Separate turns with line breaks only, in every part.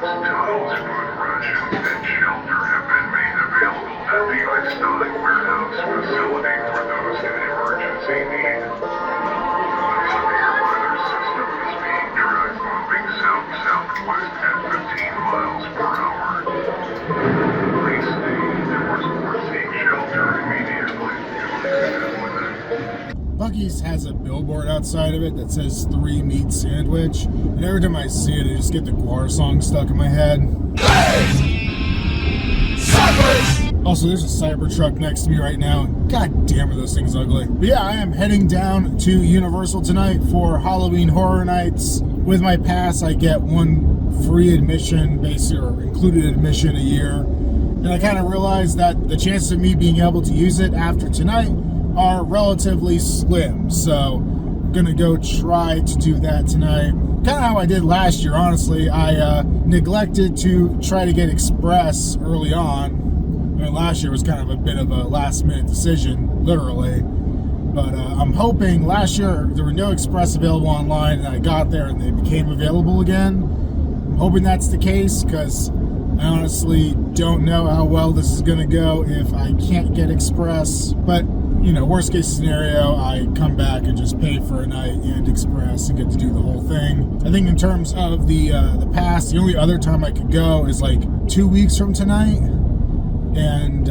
tunnels, food rations, and shelter have been made available at the Einstein Warehouse facility for those in emergency need. The severe weather system is being dragged moving south-southwest at 15 miles per hour. Please stay indoors or seek shelter immediately.
Buc-ee's has a billboard outside of it that says 3 meat sandwich, and every time I see it, I just get the Guar song stuck in my head. Also, there's a Cybertruck next to me right now. God damn are those things ugly. But yeah, I am heading down to Universal tonight for Halloween Horror Nights. With my pass, I get 1 free admission, basically, or included admission a year. And I kind of realized that the chances of me being able to use it after tonight are relatively slim, so I'm gonna go try to do that tonight. Kind of how I did last year, honestly. I neglected to try to get Express early on. I mean, last year was kind of a bit of a last-minute decision, literally. But I'm hoping, last year there were no Express available online, and I got there and they became available again. I'm hoping that's the case, because I honestly don't know how well this is gonna go if I can't get Express. But you know, worst case scenario, I come back and just pay for a night and Express and get to do the whole thing. I think in terms of the pass, the only other time I could go is like 2 weeks from tonight. And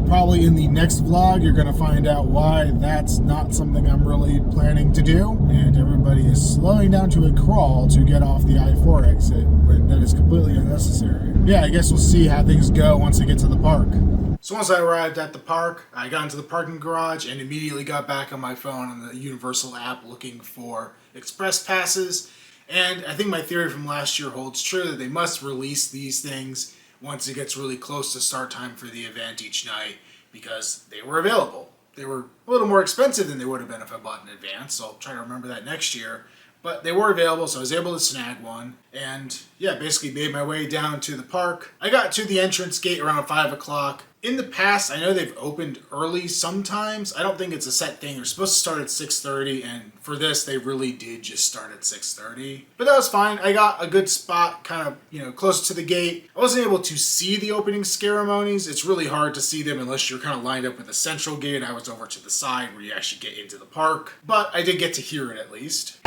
probably in the next vlog, you're going to find out why that's not something I'm really planning to do. And everybody is slowing down to a crawl to get off the I-4 exit, but that is completely unnecessary. Yeah, I guess we'll see how things go once I get to the park. So once I arrived at the park, I got into the parking garage and immediately got back on my phone on the Universal app looking for Express passes. And I think my theory from last year holds true, that they must release these things once it gets really close to start time for the event each night, because they were available. They were a little more expensive than they would have been if I bought in advance, so I'll try to remember that next year. But they were available, so I was able to snag one. And yeah, basically made my way down to the park. I got to the entrance gate around 5 o'clock. In the past, I know they've opened early sometimes. I don't think it's a set thing. They're supposed to start at 6:30, and for this, they really did just start at 6:30. But that was fine. I got a good spot, kind of, you know, close to the gate. I wasn't able to see the opening Scarimonies. It's really hard to see them unless you're kind of lined up with the central gate. I was over to the side where you actually get into the park. But I did get to hear it at least.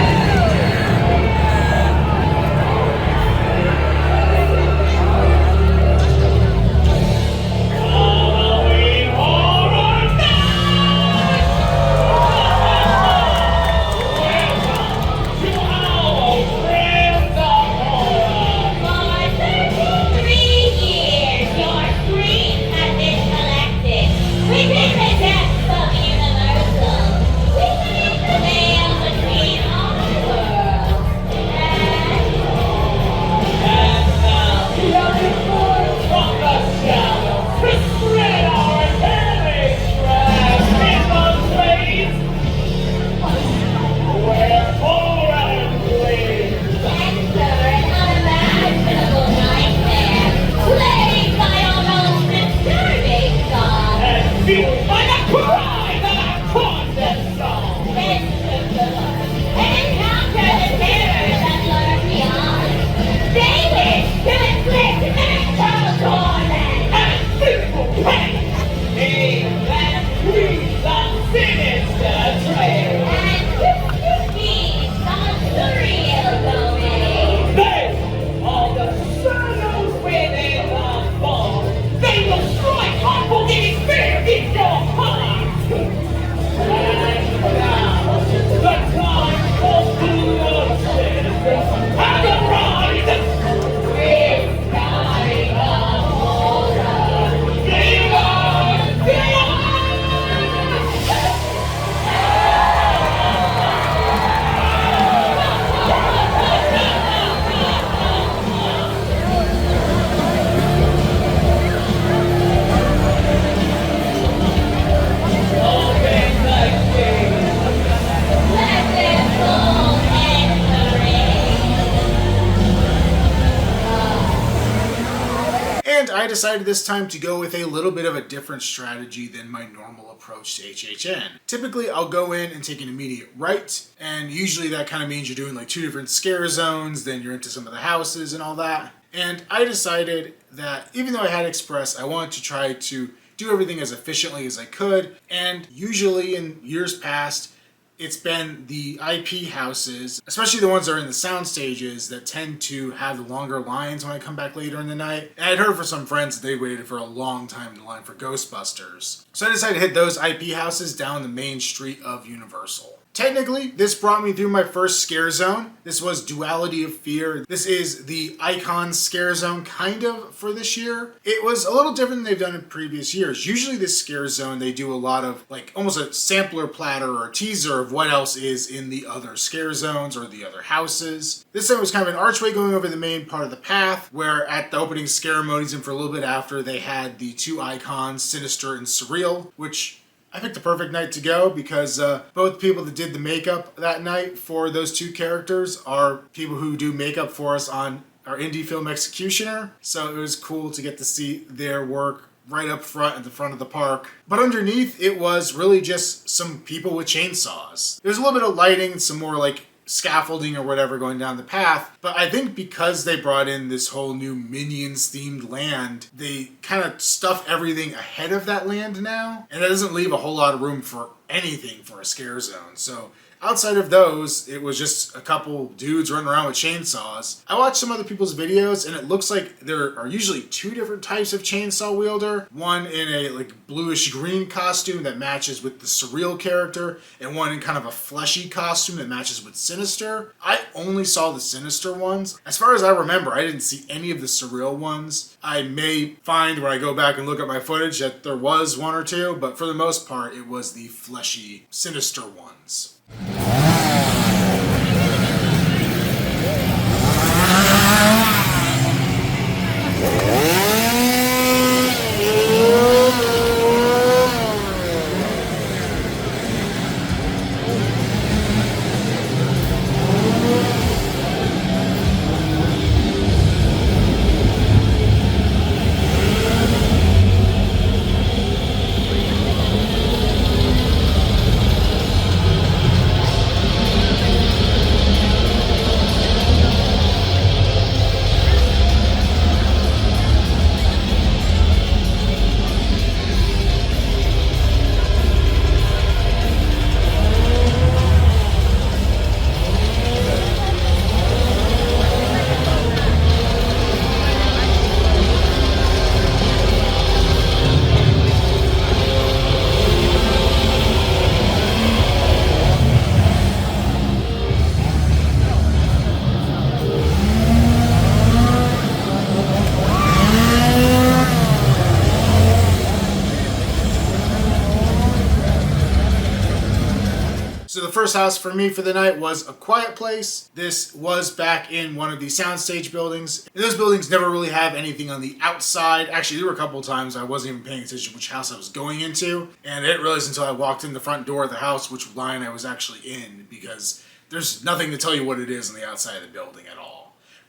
decided this time to go with a little bit of a different strategy than my normal approach to HHN. Typically, I'll go in and take an immediate right, and usually that kind of means you're doing like 2 different scare zones, then you're into some of the houses and all that. And I decided that even though I had Express, I wanted to try to do everything as efficiently as I could, and usually in years past, it's been the IP houses, especially the ones that are in the sound stages, that tend to have the longer lines when I come back later in the night. And I'd heard from some friends that they waited for a long time in the line for Ghostbusters. So I decided to hit those IP houses down the main street of Universal. Technically, this brought me through my first scare zone. This was Duality of Fear. This is the Icon scare zone, kind of, for this year. It was a little different than they've done in previous years. Usually this scare zone, they do a lot of, like, almost a sampler platter or a teaser of what else is in the other scare zones or the other houses. This time was kind of an archway going over the main part of the path, where at the opening Scarimonies and for a little bit after, they had the 2 icons, Sinister and Surreal, which I picked the perfect night to go because both people that did the makeup that night for those 2 characters are people who do makeup for us on our indie film Executioner. So it was cool to get to see their work right up front at the front of the park. But underneath, it was really just some people with chainsaws. There's a little bit of lighting, some more like scaffolding or whatever going down the path, but I think because they brought in this whole new Minions themed land, they kind of stuff everything ahead of that land now, and it doesn't leave a whole lot of room for anything for a scare zone. So outside of those, it was just a couple dudes running around with chainsaws. I watched some other people's videos, and it looks like there are usually 2 different types of chainsaw wielder. One in a like bluish green costume that matches with the Surreal character, and one in kind of a fleshy costume that matches with Sinister. I only saw the Sinister ones. As far as I remember, I didn't see any of the Surreal ones. I may find when I go back and look at my footage that there was 1 or 2, but for the most part, it was the fleshy Sinister ones. So the first house for me for the night was A Quiet Place. This was back in one of the soundstage buildings. And those buildings never really have anything on the outside. Actually, there were a couple of times I wasn't even paying attention to which house I was going into. And I didn't realize until I walked in the front door of the house which line I was actually in, because there's nothing to tell you what it is on the outside of the building at all.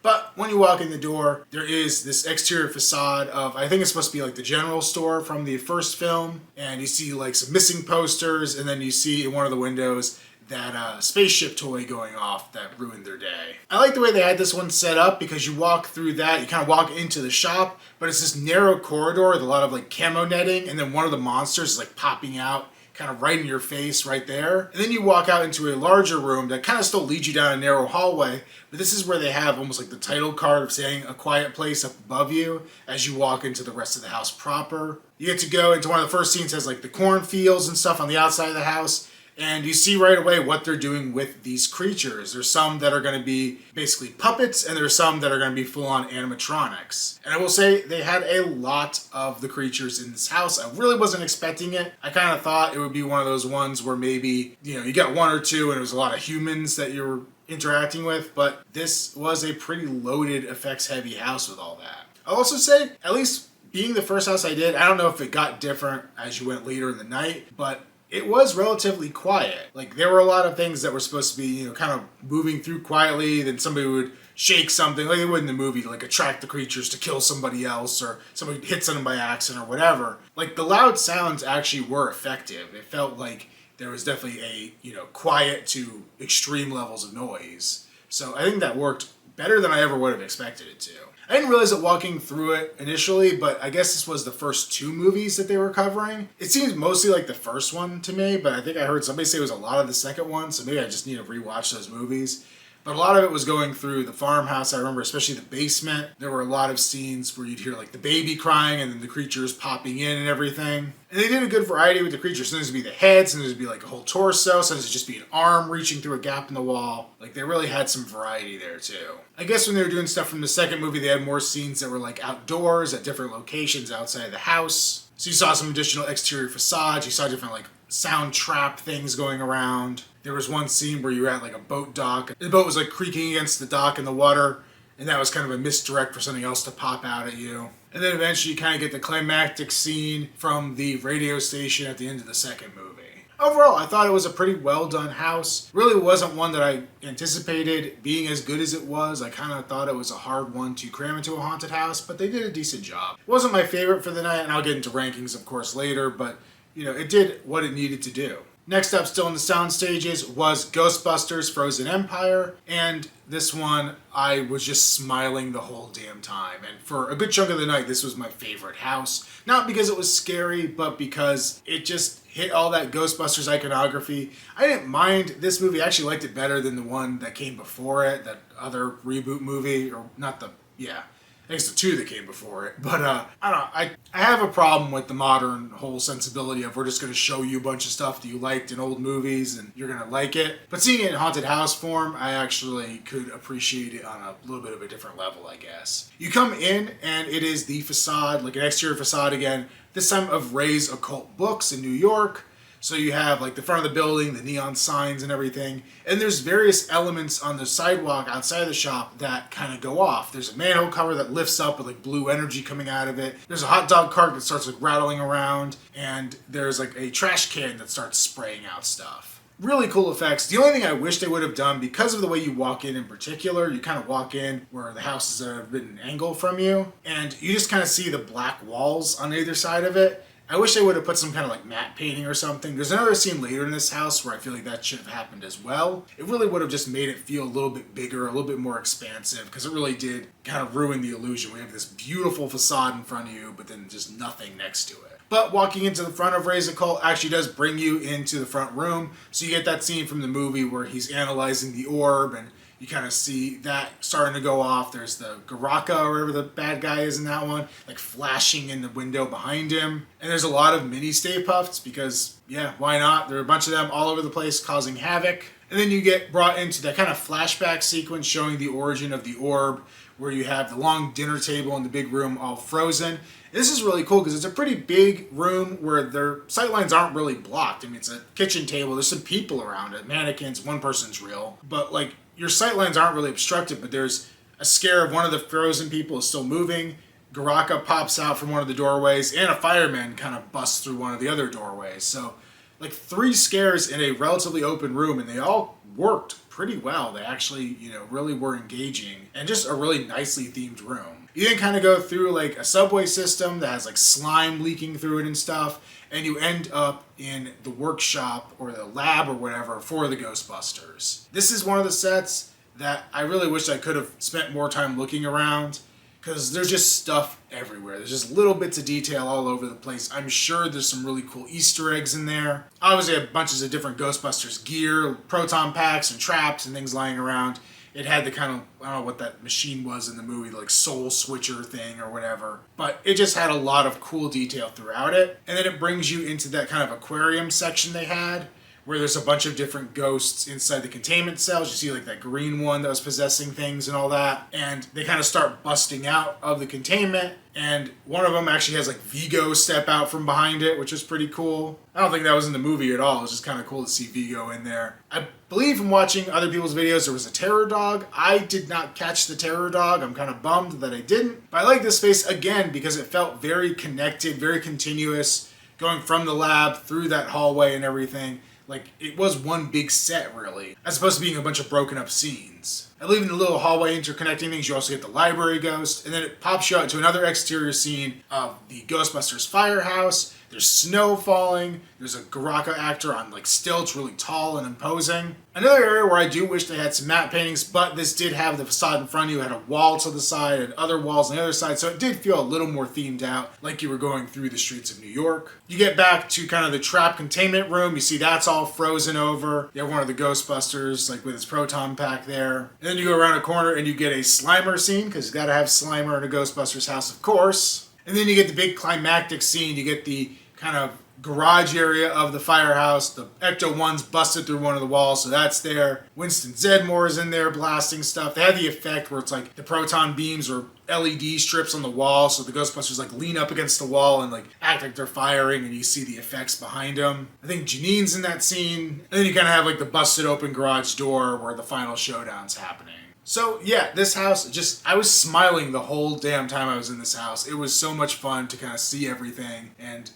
But when you walk in the door, there is this exterior facade of, I think it's supposed to be like the general store from the first film, and you see like some missing posters, and then you see in one of the windows that spaceship toy going off that ruined their day. I like the way they had this one set up, because you walk through that, you kind of walk into the shop, but it's this narrow corridor with a lot of like camo netting, and then one of the monsters is like popping out kind of right in your face right there. And then you walk out into a larger room that kind of still leads you down a narrow hallway, but this is where they have almost like the title card of saying A Quiet Place up above you as you walk into the rest of the house proper. You get to go into one of the first scenes, has like the cornfields and stuff on the outside of the house, and you see right away what they're doing with these creatures. There's some that are going to be basically puppets, and there's some that are going to be full-on animatronics. And I will say they had a lot of the creatures in this house. I really wasn't expecting it. I kind of thought it would be one of those ones where maybe, you got 1 or 2 and it was a lot of humans that you were interacting with, but this was a pretty loaded, effects-heavy house with all that. I'll also say, at least being the first house I did, I don't know if it got different as you went later in the night, but it was relatively quiet. Like, there were a lot of things that were supposed to be, you know, kind of moving through quietly, then somebody would shake something, like they would in the movie, to like attract the creatures to kill somebody else, or somebody hit something by accident or whatever. Like, the loud sounds actually were effective. It felt like there was definitely a, you know, quiet to extreme levels of noise. So I think that worked better than I ever would have expected it to. I didn't realize it walking through it initially, but I guess this was the first 2 movies that they were covering. It seems mostly like the first one to me, but I think I heard somebody say it was a lot of the second one, so maybe I just need to rewatch those movies. But a lot of it was going through the farmhouse. I remember especially the basement. There were a lot of scenes where you'd hear like the baby crying and then the creatures popping in and everything. And they did a good variety with the creatures. Sometimes it'd be the head, sometimes it'd be like a whole torso, sometimes it'd just be an arm reaching through a gap in the wall. Like, they really had some variety there too. I guess when they were doing stuff from the second movie, they had more scenes that were like outdoors at different locations outside of the house. So you saw some additional exterior facades, you saw different like sound trap things going around. There was one scene where you were at like a boat dock. The boat was like creaking against the dock in the water, and that was kind of a misdirect for something else to pop out at you. And then eventually you kind of get the climactic scene from the radio station at the end of the second movie. Overall, I thought it was a pretty well done house. Really wasn't one that I anticipated being as good as it was. I kind of thought it was a hard one to cram into a haunted house, but they did a decent job. It wasn't my favorite for the night, and I'll get into rankings of course later, but you know, it did what it needed to do. Next up, still in the sound stages, was Ghostbusters Frozen Empire, and this one, I was just smiling the whole damn time. And for a good chunk of the night, this was my favorite house. Not because it was scary, but because it just hit all that Ghostbusters iconography. I didn't mind this movie. I actually liked it better than the one that came before it, that other reboot movie, or not the, yeah. I guess the 2 that came before it. But I don't know. I have a problem with the modern whole sensibility of we're just going to show you a bunch of stuff that you liked in old movies and you're going to like it. But seeing it in haunted house form, I actually could appreciate it on a little bit of a different level, I guess. You come in and it is the facade, like an exterior facade again, this time of Ray's Occult Books in New York. So you have like the front of the building, the neon signs and everything. And there's various elements on the sidewalk outside of the shop that kind of go off. There's a manhole cover that lifts up with like blue energy coming out of it. There's a hot dog cart that starts like rattling around. And there's like a trash can that starts spraying out stuff. Really cool effects. The only thing I wish they would have done, because of the way you walk in particular, you kind of walk in where the house is at a bit an angle from you. And you just kind of see the black walls on either side of it. I wish they would have put some kind of like matte painting or something. There's another scene later in this house where I feel like that should have happened as well. It really would have just made it feel a little bit bigger, a little bit more expansive, because it really did kind of ruin the illusion. We have this beautiful facade in front of you, but then just nothing next to it. But walking into the front of Ray's Occult actually does bring you into the front room. So you get that scene from the movie where he's analyzing the orb, and you kind of see that starting to go off. There's the Garaka, or whatever the bad guy is in that one, like flashing in the window behind him. And there's a lot of mini Stay Puffs because, yeah, why not? There are a bunch of them all over the place causing havoc. And then you get brought into that kind of flashback sequence showing the origin of the orb, where you have the long dinner table in the big room all frozen. This is really cool because it's a pretty big room where their sightlines aren't really blocked. I mean, it's a kitchen table. There's some people around it, mannequins, one person's real. But like, your sightlines aren't really obstructed, but there's a scare of one of the frozen people is still moving. Garaka pops out from one of the doorways, and a fireman kind of busts through one of the other doorways. So, like 3 scares in a relatively open room, and they all worked pretty well. They actually, you know, really were engaging, and just a really nicely themed room. You then kind of go through like a subway system that has like slime leaking through it and stuff, and you end up in the workshop or the lab or whatever for the Ghostbusters. This is one of the sets that I really wish I could have spent more time looking around, because there's just stuff everywhere. There's just little bits of detail all over the place. I'm sure there's some really cool Easter eggs in there. Obviously, I have bunches of different Ghostbusters gear, proton packs and traps and things lying around. It had the kind of, I don't know what that machine was in the movie, like soul switcher thing or whatever. But it just had a lot of cool detail throughout it. And then it brings you into that kind of aquarium section they had, where there's a bunch of different ghosts inside the containment cells. You see like that green one that was possessing things and all that. And they kind of start busting out of the containment. And one of them actually has like Vigo step out from behind it, which is pretty cool. I don't think that was in the movie at all. It was just kind of cool to see Vigo in there. I believe from watching other people's videos, there was a terror dog. I did not catch the terror dog. I'm kind of bummed that I didn't. But I like this space again because it felt very connected, very continuous. going from the lab through that hallway and everything. Like, it was one big set, really, as opposed to being a bunch of broken up scenes. And leaving the little hallway interconnecting things, you also get the library ghost, and then it pops you out to another exterior scene of the Ghostbusters firehouse. There's snow falling. There's a Garaka actor on like stilts, really tall and imposing. Another area where I do wish they had some matte paintings, but this did have the facade in front of you. It had a wall to the side and other walls on the other side, so it did feel a little more themed out, like you were going through the streets of New York. You get back to kind of the trap containment room. You see that's all frozen over. You have one of the Ghostbusters, like with his proton pack there. And then you go around a corner and you get a Slimer scene, because you gotta have Slimer in a Ghostbusters house, of course. And then you get the big climactic scene. You get the kind of garage area of the firehouse. The Ecto-1's busted through one of the walls, so that's there. Winston Zedmore is in there blasting stuff. They had the effect where it's like the proton beams or LED strips on the wall, so the Ghostbusters like lean up against the wall and like act like they're firing, and you see the effects behind them. I think Janine's in that scene. And then you kind of have like the busted open garage door where the final showdown's happening. So yeah, this house, I was smiling the whole damn time I was in this house. It was so much fun to kind of see everything, and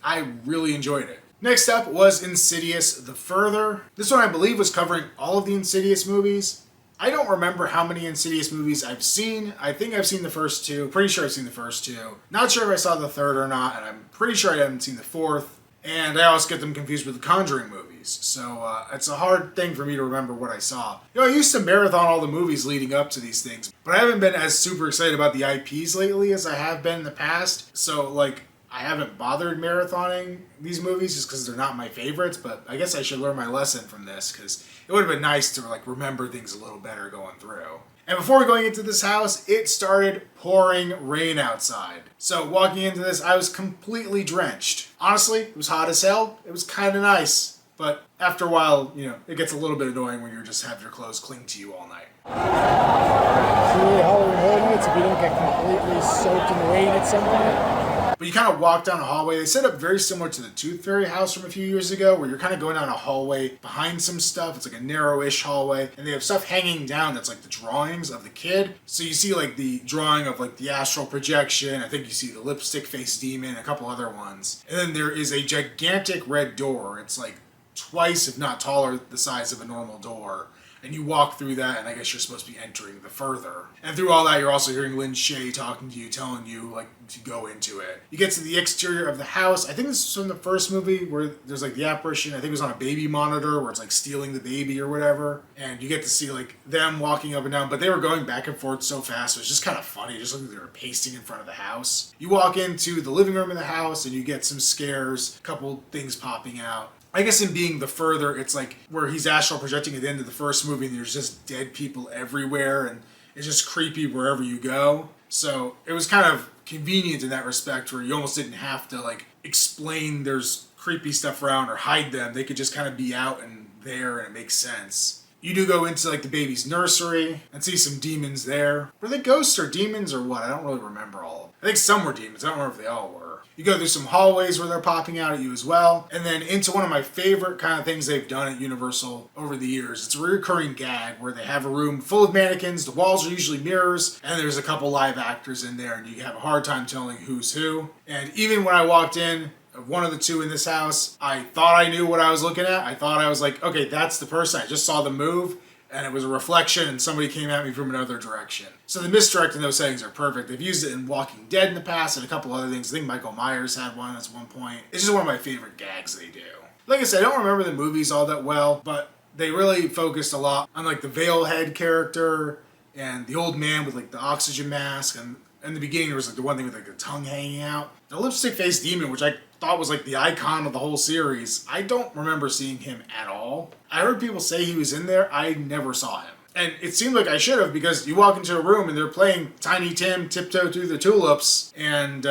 I really enjoyed it. Next up was Insidious The Further. This one I believe was covering all of the Insidious movies. I don't remember how many Insidious movies I've seen. I think I've seen the first two. Pretty sure I've seen the first two. Not sure if I saw the third or not, and I'm pretty sure I haven't seen the fourth. And I always get them confused with the Conjuring movies. So it's a hard thing for me to remember what I saw. You know, I used to marathon all the movies leading up to these things, but I haven't been as super excited about the IPs lately as I have been in the past. So, like, I haven't bothered marathoning these movies just because they're not my favorites, but I guess I should learn my lesson from this, because it would have been nice to like remember things a little better going through. And before going into this house, it started pouring rain outside. So walking into this, I was completely drenched. Honestly, it was hot as hell. It was kind of nice, but after a while, you know, it gets a little bit annoying when you just have your clothes cling to you all night.
It's really Halloween Horror Nights if you don't get completely soaked in the rain at some point.
But you kind of walk down a hallway. They set up very similar to the Tooth Fairy house from a few years ago, where you're kind of going down a hallway behind some stuff. It's like a narrow-ish hallway, and they have stuff hanging down that's like the drawings of the kid. So you see like the drawing of like the astral projection. I think you see the lipstick face demon, a couple other ones. And then there is a gigantic red door. It's like twice, if not taller, the size of a normal door. And you walk through that, and I guess you're supposed to be entering the further. And through all that, you're also hearing Lynn Shay talking to you, telling you, like, to go into it. You get to the exterior of the house. I think this is from the first movie, where there's, like, the apparition. I think it was on a baby monitor, where it's, like, stealing the baby or whatever. And you get to see, like, them walking up and down. But they were going back and forth so fast, it was just kind of funny. It just looked like they were pacing in front of the house. You walk into the living room of the house, and you get some scares, a couple things popping out. I guess in being the further, it's like where he's astral projecting at the end of the first movie and there's just dead people everywhere and it's just creepy wherever you go. So it was kind of convenient in that respect where you almost didn't have to like explain there's creepy stuff around or hide them. They could just kind of be out and there and it makes sense. You do go into like the baby's nursery and see some demons there. Were they ghosts or demons or what? I don't really remember all of them. I think some were demons. I don't remember if they all were. You go through some hallways where they're popping out at you as well. And then into one of my favorite kind of things they've done at Universal over the years. It's a recurring gag where they have a room full of mannequins. The walls are usually mirrors. And there's a couple live actors in there. And you have a hard time telling who's who. And even when I walked in, one of the two in this house, I thought I knew what I was looking at. I thought I was like, okay, that's the person. I just saw them move. And it was a reflection, and somebody came at me from another direction. So the misdirect in those settings are perfect. They've used it in Walking Dead in the past and a couple other things. I think Michael Myers had one at one point. It's just one of my favorite gags they do. Like I said, I don't remember the movies all that well, but they really focused a lot on like the veil head character and the old man with like the oxygen mask. And in the beginning, there was like the one thing with like the tongue hanging out. The lipstick face demon, which I thought was like the icon of the whole series. I don't remember seeing him at all. I heard people say he was in there. I never saw him. And it seemed like I should have because you walk into a room and they're playing Tiny Tim Tiptoe Through the Tulips. And,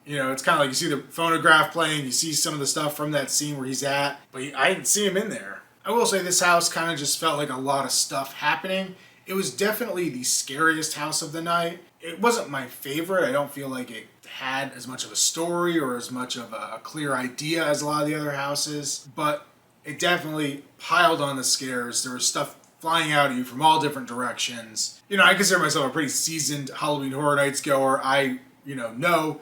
you know, it's kind of like you see the phonograph playing. You see some of the stuff from that scene where he's at. But I didn't see him in there. I will say this house kind of just felt like a lot of stuff happening. It was definitely the scariest house of the night. It wasn't my favorite. I don't feel like it had as much of a story or as much of a clear idea as a lot of the other houses, but it definitely piled on the scares. There was stuff flying out at you from all different directions. You know, I consider myself a pretty seasoned Halloween Horror Nights goer. I, know,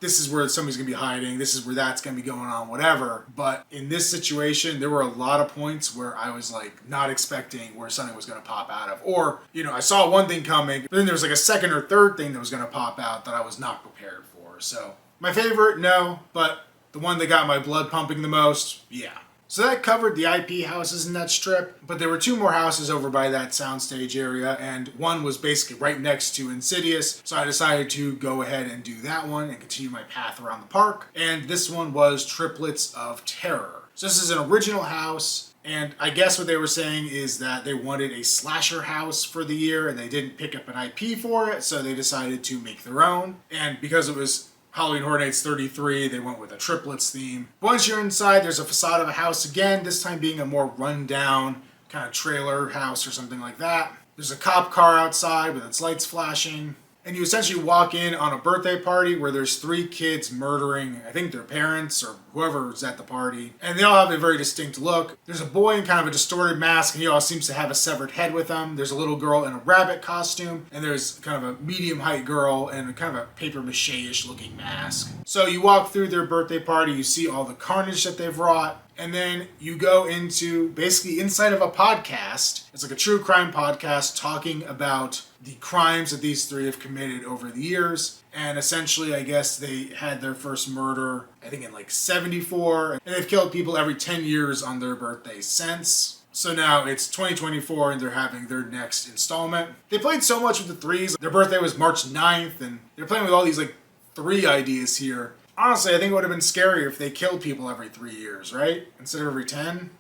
this is where somebody's gonna be hiding, this is where that's gonna be going on, whatever. But in this situation, there were a lot of points where I was like not expecting where something was gonna pop out of. Or, I saw one thing coming, but then there was like a second or third thing that was gonna pop out that I was not prepared for. So my favorite, no, but the one that got my blood pumping the most, yeah. So that covered the IP houses in that strip, but there were 2 more houses over by that soundstage area, and one was basically right next to Insidious, so I decided to go ahead and do that one and continue my path around the park. And this one was Triplets of Terror. So this is an original house, and I guess what they were saying is that they wanted a slasher house for the year, and they didn't pick up an IP for it, so they decided to make their own. And because it was Halloween Horror Nights 33, they went with a triplets theme. Once you're inside, there's a facade of a house again, this time being a more run-down kind of trailer house or something like that. There's a cop car outside with its lights flashing. And you essentially walk in on a birthday party where there's 3 kids murdering, I think, their parents or whoever's at the party. And they all have a very distinct look. There's a boy in kind of a distorted mask, and he all seems to have a severed head with him. There's a little girl in a rabbit costume, and there's kind of a medium-height girl in kind of a paper-mache-ish looking mask. So you walk through their birthday party, you see all the carnage that they've wrought, and then you go into basically inside of a podcast. It's like a true crime podcast talking about the crimes that these 3 have committed over the years. And essentially, I guess they had their first murder, I think in like 74, and they've killed people every 10 years on their birthday since. So now it's 2024 and they're having their next installment. They played so much with the 3s. Their birthday was March 9th, and they're playing with all these like 3 ideas here. Honestly, I think it would have been scarier if they killed people every 3 years, right? Instead of every 10.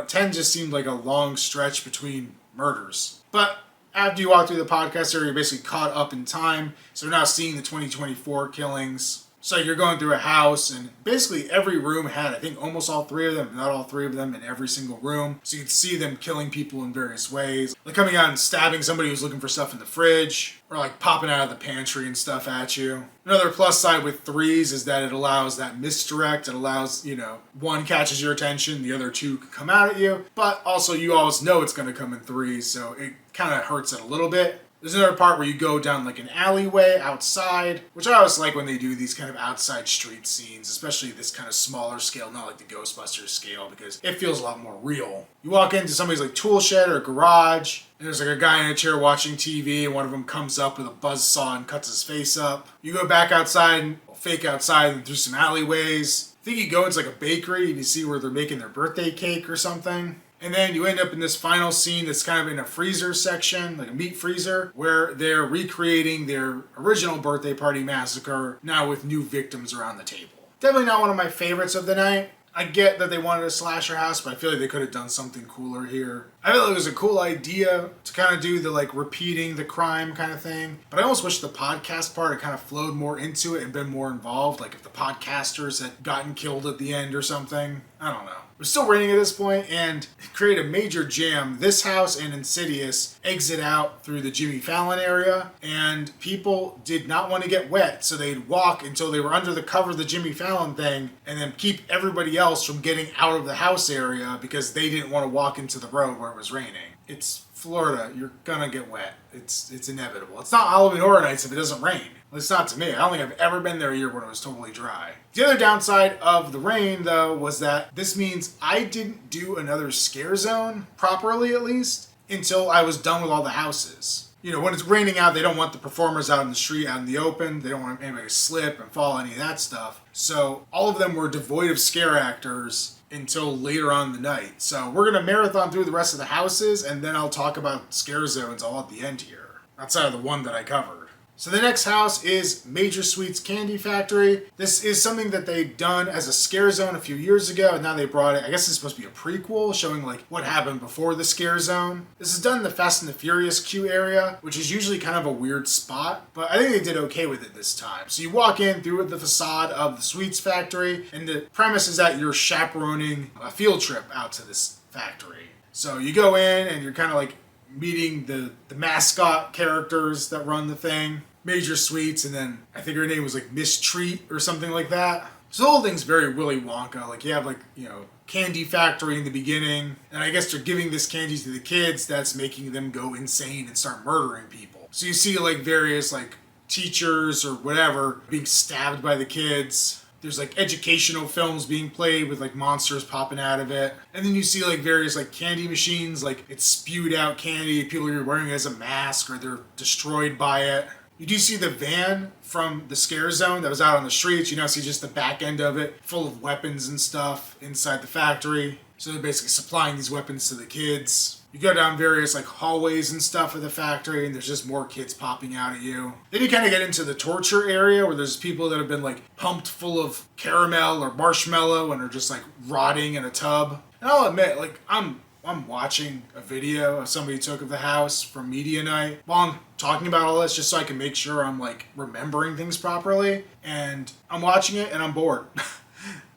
10 just seemed like a long stretch between murders. But after you walk through the podcast area, you're basically caught up in time. So you're now seeing the 2024 killings. So you're going through a house, and basically every room had, I think, almost all 3 of them, if not all 3 of them, in every single room. So you could see them killing people in various ways. Like coming out and stabbing somebody who's looking for stuff in the fridge, or like popping out of the pantry and stuff at you. Another plus side with 3s is that it allows that misdirect. It allows, one catches your attention, the other 2 could come out at you. But also you always know it's going to come in 3s, so it kind of hurts it a little bit. There's another part where you go down like an alleyway outside, which I always like when they do these kind of outside street scenes, especially this kind of smaller scale, not like the Ghostbusters scale, because it feels a lot more real. You walk into somebody's like tool shed or garage, and there's like a guy in a chair watching TV, and one of them comes up with a buzzsaw and cuts his face up. You go back outside, and fake outside and through some alleyways. I think you go into like a bakery and you see where they're making their birthday cake or something. And then you end up in this final scene that's kind of in a freezer section, like a meat freezer, where they're recreating their original birthday party massacre, now with new victims around the table. Definitely not one of my favorites of the night. I get that they wanted a slasher house, but I feel like they could have done something cooler here. I feel like it was a cool idea to kind of do the like repeating the crime kind of thing, but I almost wish the podcast part had kind of flowed more into it and been more involved, like if the podcasters had gotten killed at the end or something. I don't know. It was still raining at this point, and create a major jam. This house and Insidious exit out through the Jimmy Fallon area, and people did not want to get wet, so they'd walk until they were under the cover of the Jimmy Fallon thing, and then keep everybody else from getting out of the house area because they didn't want to walk into the road where it was raining. It's Florida. You're gonna get wet. It's inevitable. It's not Halloween Horror Nights if it doesn't rain. Well, it's not to me. I don't think I've ever been there a year when it was totally dry. The other downside of the rain, though, was that this means I didn't do another scare zone, properly at least, until I was done with all the houses. When it's raining out, they don't want the performers out in the street, out in the open. They don't want anybody to slip and fall, any of that stuff. So all of them were devoid of scare actors until later on in the night. So we're going to marathon through the rest of the houses, and then I'll talk about scare zones all at the end here, outside of the one that I covered. So the next house is Major Sweets Candy Factory. This is something that they'd done as a scare zone a few years ago, and now they brought it, I guess it's supposed to be a prequel, showing like what happened before the scare zone. This is done in the Fast and the Furious queue area, which is usually kind of a weird spot, but I think they did okay with it this time. So you walk in through the facade of the Sweets Factory, and the premise is that you're chaperoning a field trip out to this factory. So you go in, and you're kind of like meeting the mascot characters that run the thing. Major Sweets, and then I think her name was like Miss Treat or something like that. So the whole thing's very Willy Wonka. Like you have like, candy factory in the beginning, and I guess they're giving this candy to the kids that's making them go insane and start murdering people. So you see like various like teachers or whatever being stabbed by the kids. There's like educational films being played with like monsters popping out of it. And then you see like various like candy machines, like it's spewed out candy, people are wearing it as a mask or they're destroyed by it. You do see the van from the scare zone that was out on the streets. You now see just the back end of it full of weapons and stuff inside the factory. So they're basically supplying these weapons to the kids. You go down various like hallways and stuff of the factory and there's just more kids popping out at you. Then you kind of get into the torture area where there's people that have been like pumped full of caramel or marshmallow and are just like rotting in a tub. And I'll admit, like I'm watching a video somebody took of the house from media night while I'm talking about all this just so I can make sure I'm like remembering things properly. And I'm watching it and I'm bored.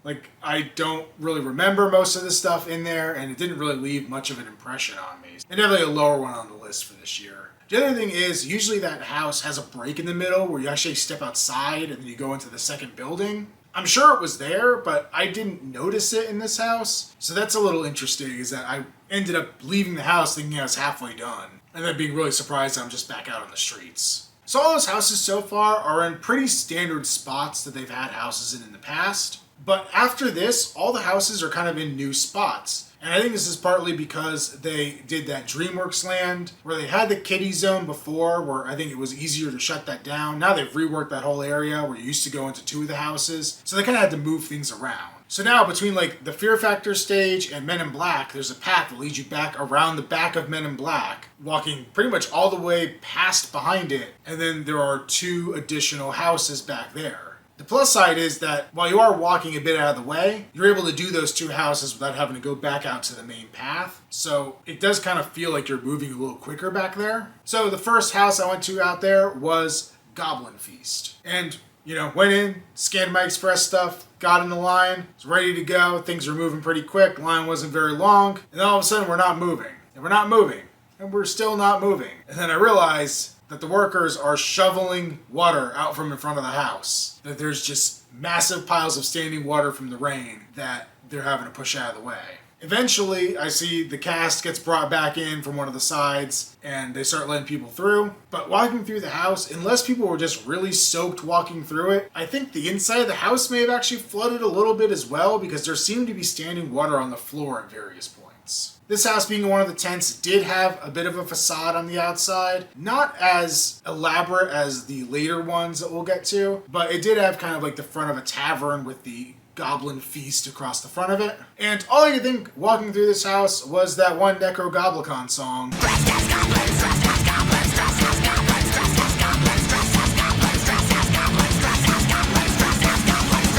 Like, I don't really remember most of the stuff in there, and it didn't really leave much of an impression on me. And definitely a lower one on the list for this year. The other thing is, usually that house has a break in the middle where you actually step outside and then you go into the second building. I'm sure it was there, but I didn't notice it in this house. So that's a little interesting, is that I ended up leaving the house thinking I was halfway done, and then being really surprised I'm just back out on the streets. So all those houses so far are in pretty standard spots that they've had houses in the past. But after this, all the houses are kind of in new spots. And I think this is partly because they did that DreamWorks land where they had the kiddie zone before, where I think it was easier to shut that down. Now they've reworked that whole area where you used to go into two of the houses. So they kind of had to move things around. So now between like the Fear Factor stage and Men in Black, there's a path that leads you back around the back of Men in Black, walking pretty much all the way past behind it. And then there are 2 additional houses back there. The plus side is that while you are walking a bit out of the way, you're able to do those 2 houses without having to go back out to the main path. So it does kind of feel like you're moving a little quicker back there. So the first house I went to out there was Goblin Feast. And, went in, scanned my express stuff, got in the line, was ready to go. Things were moving pretty quick. Line wasn't very long. And then all of a sudden we're not moving. And we're not moving. And we're still not moving. And then I realized that the workers are shoveling water out from in front of the house. That there's just massive piles of standing water from the rain that they're having to push out of the way. Eventually, I see the cast gets brought back in from one of the sides and they start letting people through. But walking through the house, unless people were just really soaked walking through it, I think the inside of the house may have actually flooded a little bit as well because there seemed to be standing water on the floor at various points. This house, being one of the tents, did have a bit of a facade on the outside. Not as elaborate as the later ones that we'll get to, but it did have kind of like the front of a tavern with the Goblin Feast across the front of it. And all I could think walking through this house was that one Necrogoblicon song.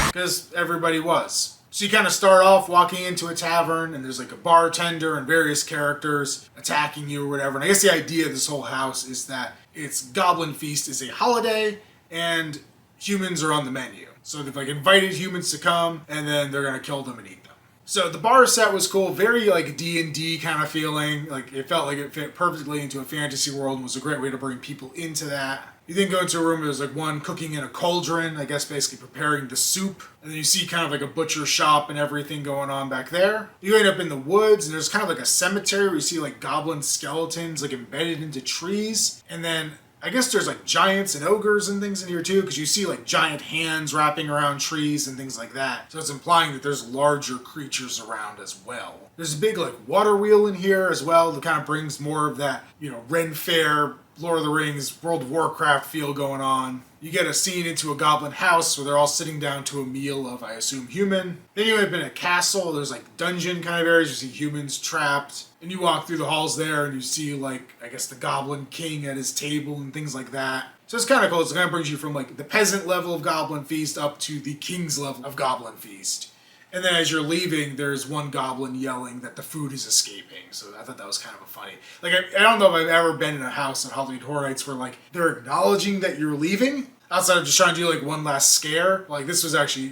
Because everybody was. So you kind of start off walking into a tavern and there's like a bartender and various characters attacking you or whatever. And I guess the idea of this whole house is that it's Goblin Feast is a holiday and humans are on the menu. So they've like invited humans to come and then they're going to kill them and eat them. So the bar set was cool, very like D&D kind of feeling. Like it felt like it fit perfectly into a fantasy world and was a great way to bring people into that. You then go into a room where there's like one cooking in a cauldron, I guess basically preparing the soup. And then you see kind of like a butcher shop and everything going on back there. You end up in the woods and there's kind of like a cemetery where you see like goblin skeletons like embedded into trees. And then I guess there's like giants and ogres and things in here too, because you see like giant hands wrapping around trees and things like that. So it's implying that there's larger creatures around as well. There's a big like water wheel in here as well that kind of brings more of that, Ren Fair, Lord of the Rings, World of Warcraft feel going on. You get a scene into a goblin house where they're all sitting down to a meal of, I assume, human. Then you end up in a castle. There's like dungeon kind of areas. You see humans trapped. And you walk through the halls there and you see like, I guess the Goblin King at his table and things like that. So it's kind of cool. It kind of brings you from like the peasant level of Goblin Feast up to the king's level of Goblin Feast. And then as you're leaving, there's one goblin yelling that the food is escaping. So I thought that was kind of a funny. Like, I don't know if I've ever been in a house at Halloween Horror Nights where, like, they're acknowledging that you're leaving. Outside of just trying to do, like, one last scare. Like, this was actually,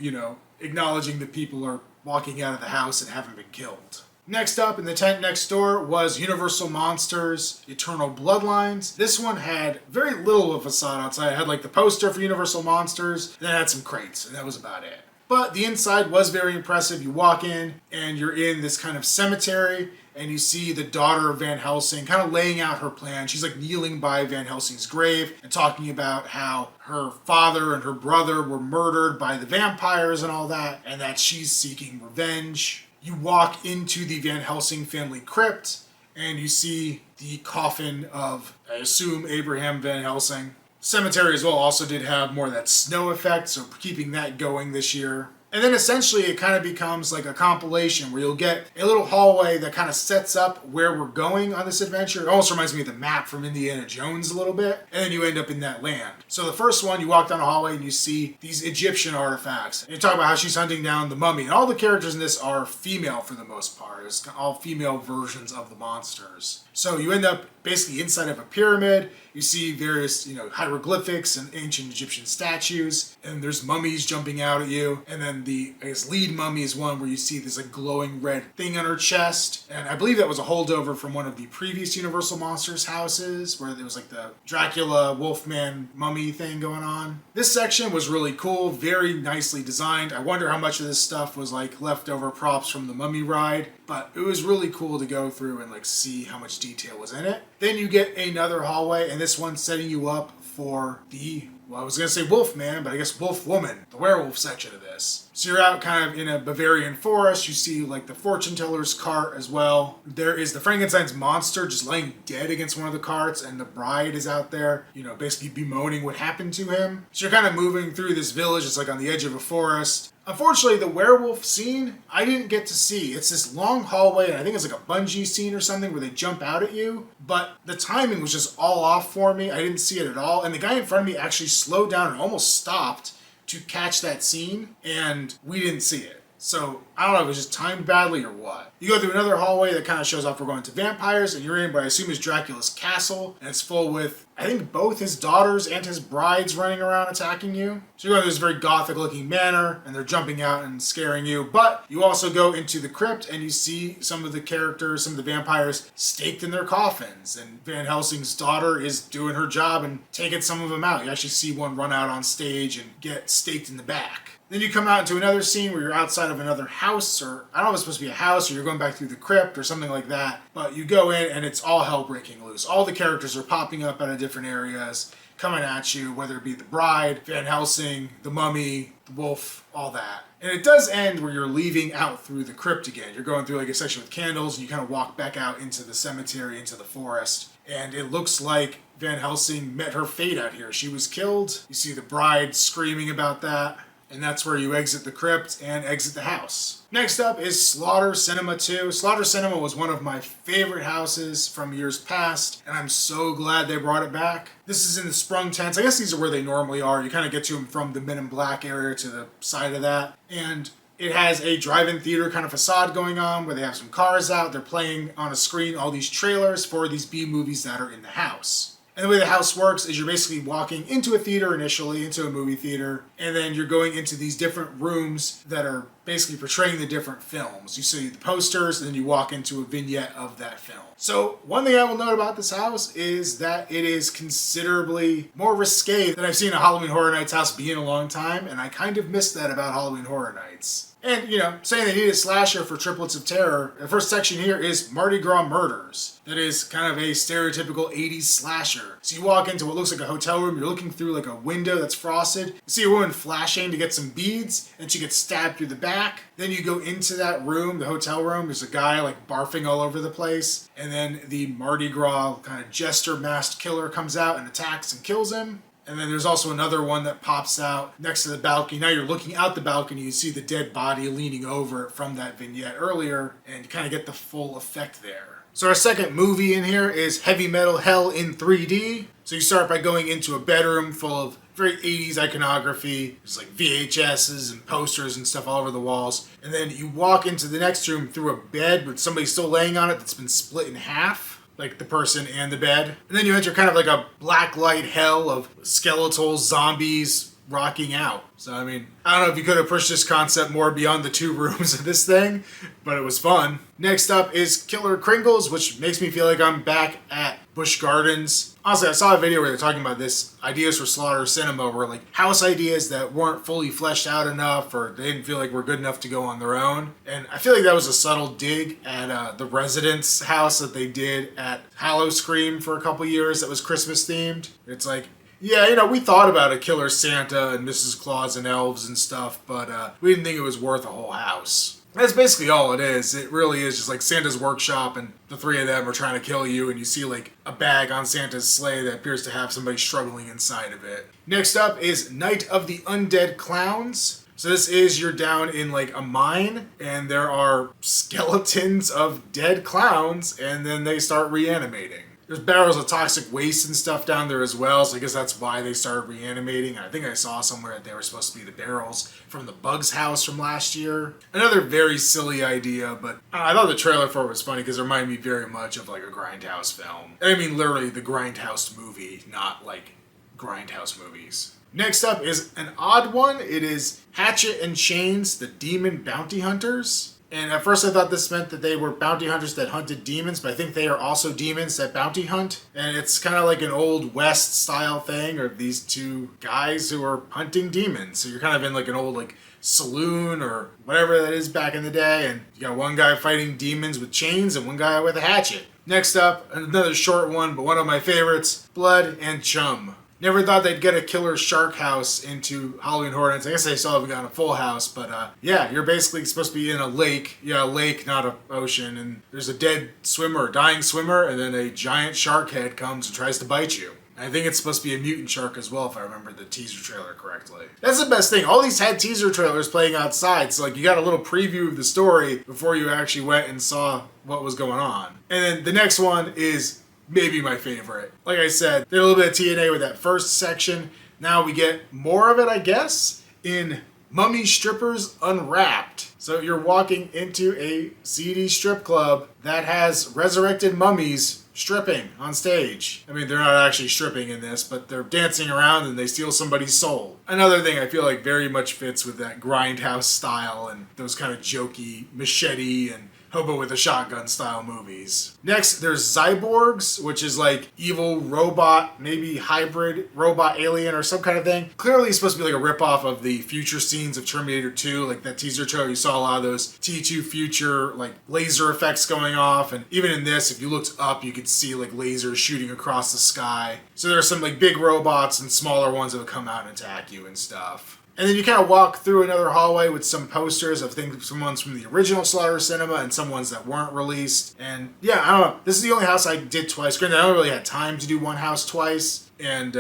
acknowledging that people are walking out of the house and haven't been killed. Next up, in the tent next door, was Universal Monsters Eternal Bloodlines. This one had very little of a facade outside. It had, like, the poster for Universal Monsters, and then it had some crates, and that was about it. But the inside was very impressive. You walk in and you're in this kind of cemetery, and you see the daughter of Van Helsing kind of laying out her plan. She's like kneeling by Van Helsing's grave and talking about how her father and her brother were murdered by the vampires and all that, and that she's seeking revenge. You walk into the Van Helsing family crypt, and you see the coffin of, I assume, Abraham Van Helsing. Cemetery as well also did have more of that snow effect, so keeping that going this year. And then essentially it kind of becomes like a compilation where you'll get a little hallway that kind of sets up where we're going on this adventure. It almost reminds me of the map from Indiana Jones a little bit. And then you end up in that land. So the first one, you walk down a hallway and you see these Egyptian artifacts. And you talk about how she's hunting down the mummy. And all the characters in this are female for the most part. It's all female versions of the monsters. So you end up basically inside of a pyramid. You see various, hieroglyphics and ancient Egyptian statues, and there's mummies jumping out at you. And then the, lead mummy is one where you see this glowing red thing on her chest. And I believe that was a holdover from one of the previous Universal Monsters houses, where there was the Dracula Wolfman mummy thing going on. This section was really cool, very nicely designed. I wonder how much of this stuff was leftover props from the mummy ride, but it was really cool to go through and see how much detail was in it. Then you get another hallway, and this one's setting you up for the, I was going to say Wolfman, but I guess Wolfwoman, the werewolf section of this. So you're out kind of in a Bavarian forest. You see the fortune teller's cart as well. There is the Frankenstein's monster just laying dead against one of the carts, and the bride is out there, basically bemoaning what happened to him. So you're kind of moving through this village. It's on the edge of a forest. Unfortunately, the werewolf scene, I didn't get to see. It's this long hallway, and I think it's a bungee scene or something where they jump out at you. But the timing was just all off for me. I didn't see it at all. And the guy in front of me actually slowed down and almost stopped to catch that scene, and we didn't see it. So, I don't know if it was just timed badly or what. You go through another hallway that kind of shows off we're going to vampires, and you're in what I assume is Dracula's castle, and it's full with, I think, both his daughters and his brides running around attacking you. So you're going to this very gothic looking manor, and they're jumping out and scaring you, but you also go into the crypt, and you see some of the characters, some of the vampires, staked in their coffins, and Van Helsing's daughter is doing her job and taking some of them out. You actually see one run out on stage and get staked in the back. Then you come out into another scene where you're outside of another house, or I don't know if it's supposed to be a house or you're going back through the crypt or something like that, but you go in and it's all hell breaking loose. All the characters are popping up out of different areas, coming at you, whether it be the bride, Van Helsing, the mummy, the wolf, all that. And it does end where you're leaving out through the crypt again. You're going through a section with candles, and you kind of walk back out into the cemetery, into the forest. And it looks like Van Helsing met her fate out here. She was killed. You see the bride screaming about that. And that's where you exit the crypt and exit the house. Next up is Slaughter Sinema 2. Slaughter Sinema was one of my favorite houses from years past, and I'm so glad they brought it back. This is in the sprung tents. I guess these are where they normally are. You kind of get to them from the Men in Black area to the side of that. And it has a drive-in theater kind of facade going on where they have some cars out. They're playing on a screen all these trailers for these B movies that are in the house. And the way the house works is you're basically walking into a theater initially, into a movie theater, and then you're going into these different rooms that are basically portraying the different films. You see the posters, and then you walk into a vignette of that film. So one thing I will note about this house is that it is considerably more risque than I've seen a Halloween Horror Nights house be in a long time, and I kind of miss that about Halloween Horror Nights. And, saying they need a slasher for Triplets of Terror, the first section here is Mardi Gras Murders. That is kind of a stereotypical 80s slasher. So you walk into what looks like a hotel room, you're looking through a window that's frosted. You see a woman flashing to get some beads, and she gets stabbed through the back. Then you go into that room, the hotel room, there's a guy barfing all over the place. And then the Mardi Gras kind of jester masked killer comes out and attacks and kills him. And then there's also another one that pops out next to the balcony. Now you're looking out the balcony, you see the dead body leaning over from that vignette earlier, and you kind of get the full effect there. So our second movie in here is Heavy Metal Hell in 3D. So you start by going into a bedroom full of very 80s iconography. There's VHSs and posters and stuff all over the walls. And then you walk into the next room through a bed with somebody still laying on it that's been split in half. The person and the bed. And then you enter kind of a black light hell of skeletal zombies rocking out. So, I don't know if you could have pushed this concept more beyond the 2 rooms of this thing, but it was fun. Next up is Killer Kringles, which makes me feel like I'm back at Busch Gardens. Honestly, I saw a video where they're talking about this ideas for Slaughter Sinema were like house ideas that weren't fully fleshed out enough or they didn't feel like were good enough to go on their own. And I feel like that was a subtle dig at the Residence house that they did at Howl-O-Scream for a couple years that was Christmas themed. It's like, yeah, you know, we thought about a killer Santa and Mrs. Claus and elves and stuff, but we didn't think it was worth a whole house. That's basically all it is. It really is just like Santa's workshop and the three of them are trying to kill you and you see like a bag on Santa's sleigh that appears to have somebody struggling inside of it. Next up is Night of the Undead Clowns. So this is, you're down in like a mine and there are skeletons of dead clowns and then they start reanimating. There's barrels of toxic waste and stuff down there as well, so I guess that's why they started reanimating. I think I saw somewhere that they were supposed to be the barrels from the Bugs house from last year. Another very silly idea, but I thought the trailer for it was funny because it reminded me very much of like a Grindhouse film. And I mean literally the Grindhouse movie, not like Grindhouse movies. Next up is an odd one. It is Hatchet and Chains, the Demon Bounty Hunters. And at first I thought this meant that they were bounty hunters that hunted demons, but I think they are also demons that bounty hunt. And it's kind of like an Old West style thing, or these two guys who are hunting demons. So you're kind of in like an old like saloon or whatever that is back in the day, and you got one guy fighting demons with chains and one guy with a hatchet. Next up, another short one, but one of my favorites, Blood and Chum. Never thought they'd get a killer shark house into Halloween Horror Nights. I guess they still haven't gotten a full house, but yeah, you're basically supposed to be in a lake. Yeah, a lake, not an ocean, and there's a dead swimmer, a dying swimmer, and then a giant shark head comes and tries to bite you. I think it's supposed to be a mutant shark as well, if I remember the teaser trailer correctly. That's the best thing. All these had teaser trailers playing outside, so like you got a little preview of the story before you actually went and saw what was going on. And then the next one is maybe my favorite. Like I said, did a little bit of TNA with that first section. Now we get more of it, I guess, in Mummy Strippers Unwrapped. So you're walking into a seedy strip club that has resurrected mummies stripping on stage. I mean, they're not actually stripping in this, but they're dancing around and they steal somebody's soul. Another thing I feel like very much fits with that Grindhouse style and those kind of jokey machete and hobo with a shotgun style movies. Next, there's Cyborgs, which is like evil robot, maybe hybrid robot alien or some kind of thing. Clearly it's supposed to be like a ripoff of the future scenes of Terminator 2, like that teaser trailer, you saw a lot of those T2 future like laser effects going off, and even in this, if you looked up, you could see like lasers shooting across the sky. So there are some like big robots and smaller ones that would come out and attack you and stuff. And then you kind of walk through another hallway with some posters of things, some ones from the original Slaughter Sinema and some ones that weren't released. And yeah, I don't know. This is the only house I did twice. Granted, I don't really have time to do one house twice. And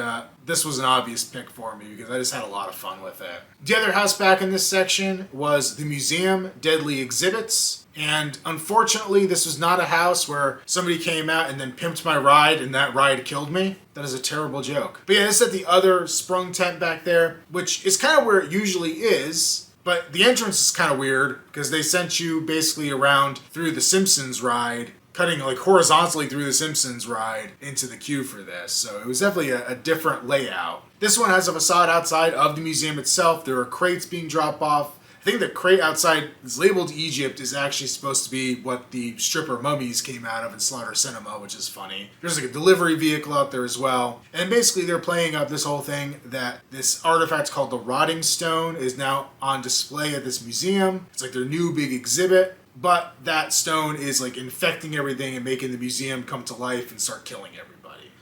this was an obvious pick for me because I just had a lot of fun with it. The other house back in this section was the museum, Deadly Exhibits. And unfortunately, this was not a house where somebody came out and then pimped my ride and that ride killed me. That is a terrible joke. But yeah, this is at the other sprung tent back there, which is kind of where it usually is. But the entrance is kind of weird because they sent you basically around through the Simpsons ride, cutting like horizontally through the Simpsons ride into the queue for this. So it was definitely a different layout. This one has a facade outside of the museum itself. There are crates being dropped off. I think the crate outside is labeled Egypt is actually supposed to be what the stripper mummies came out of in Slaughter Sinema, which is funny. There's like a delivery vehicle out there as well. And basically they're playing up this whole thing that this artifact called the Rotting Stone is now on display at this museum. It's like their new big exhibit. But that stone is like infecting everything and making the museum come to life and start killing everybody.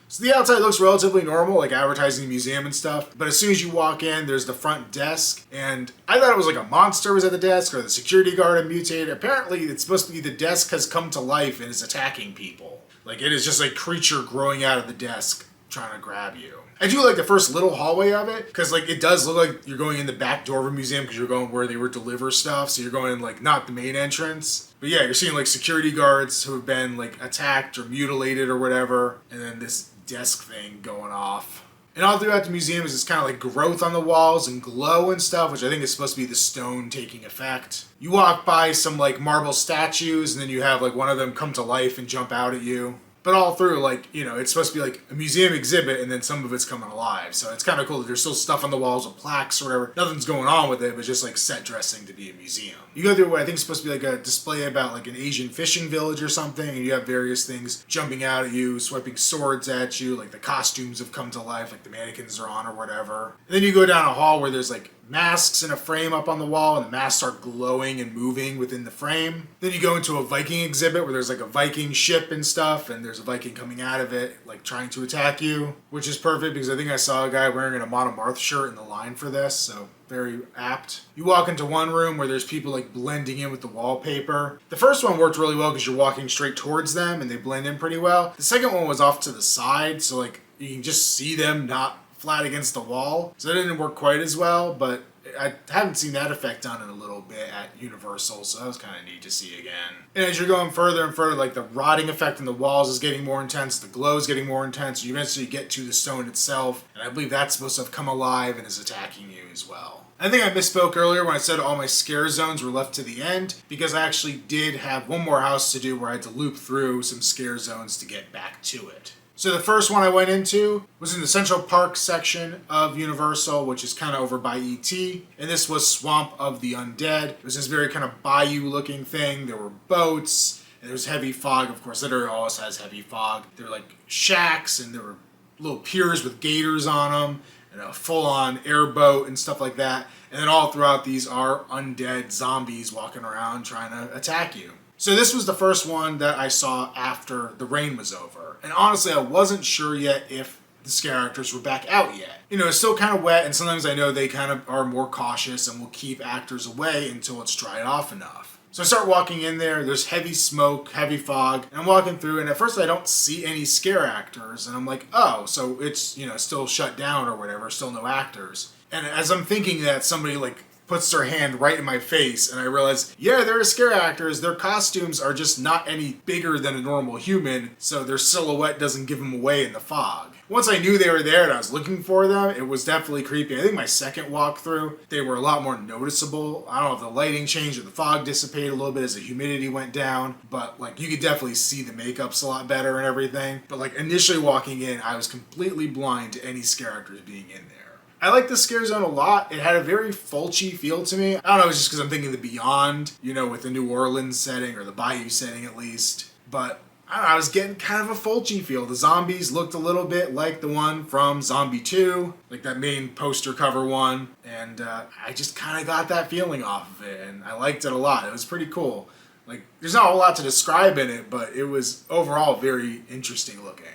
So the outside looks relatively normal, like advertising the museum and stuff. But as soon as you walk in, there's the front desk. And I thought it was like a monster was at the desk or the security guard had mutated. Apparently it's supposed to be the desk has come to life and is attacking people. Like it is just a creature growing out of the desk trying to grab you. I do like the first little hallway of it because like it does look like you're going in the back door of a museum because you're going where they would deliver stuff. So you're going in like not the main entrance. But yeah, you're seeing like security guards who have been like attacked or mutilated or whatever. And then this desk thing going off. And all throughout the museum is this kind of like growth on the walls and glow and stuff, which I think is supposed to be the stone taking effect. You walk by some like marble statues and then you have like one of them come to life and jump out at you. But all through, like, you know, it's supposed to be like a museum exhibit and then some of it's coming alive. So it's kind of cool that there's still stuff on the walls with plaques or whatever. Nothing's going on with it, but just like set dressing to be a museum. You go through what I think is supposed to be like a display about like an Asian fishing village or something, and you have various things jumping out at you, swiping swords at you, like the costumes have come to life, like the mannequins are on or whatever. And then you go down a hall where there's like masks in a frame up on the wall, and the masks start glowing and moving within the frame. Then you go into a Viking exhibit where there's like a Viking ship and stuff, and there's a Viking coming out of it, like trying to attack you, which is perfect because I think I saw a guy wearing an Amon Amarth shirt in the line for this, so very apt. You walk into one room where there's people like blending in with the wallpaper. The first one worked really well because you're walking straight towards them and they blend in pretty well. The second one was off to the side, so like you can just see them not flat against the wall. So that didn't work quite as well, but I haven't seen that effect done in a little bit at Universal, so that was kind of neat to see again. And as you're going further and further, like the rotting effect in the walls is getting more intense, the glow is getting more intense, you eventually get to the stone itself, and I believe that's supposed to have come alive and is attacking you as well. I think I misspoke earlier when I said all my scare zones were left to the end, because I actually did have one more house to do where I had to loop through some scare zones to get back to it. So the first one I went into was in the Central Park section of Universal, which is kind of over by E.T., and this was Swamp of the Undead. It was this very kind of bayou-looking thing. There were boats, and there was heavy fog. Of course, that area always has heavy fog. There were like shacks, and there were little piers with gators on them, and a full-on airboat and stuff like that. And then all throughout these are undead zombies walking around trying to attack you. So this was the first one that I saw after the rain was over. And honestly, I wasn't sure yet if the scare actors were back out yet. You know, it's still kind of wet, and sometimes I know they kind of are more cautious and will keep actors away until it's dried off enough. So I start walking in there, there's heavy smoke, heavy fog, and I'm walking through, and at first I don't see any scare actors, and I'm like, oh, so it's, you know, still shut down or whatever, still no actors. And as I'm thinking that, somebody like puts their hand right in my face, and I realize, yeah, there are scare actors. Their costumes are just not any bigger than a normal human, so their silhouette doesn't give them away in the fog. Once I knew they were there and I was looking for them, it was definitely creepy. I think my second walkthrough, they were a lot more noticeable. I don't know if the lighting changed or the fog dissipated a little bit as the humidity went down, but like you could definitely see the makeups a lot better and everything. But like initially walking in, I was completely blind to any scare actors being in there. I like the scare zone a lot. It had a very Fulci feel to me. I don't know, it's just because I'm thinking the Beyond, you know, with the New Orleans setting, or the Bayou setting at least. But I don't know, I was getting kind of a Fulci feel. The zombies looked a little bit like the one from Zombie 2, like that main poster cover one. And I just kind of got that feeling off of it, and I liked it a lot. It was pretty cool. Like, there's not a whole lot to describe in it, but it was overall very interesting looking.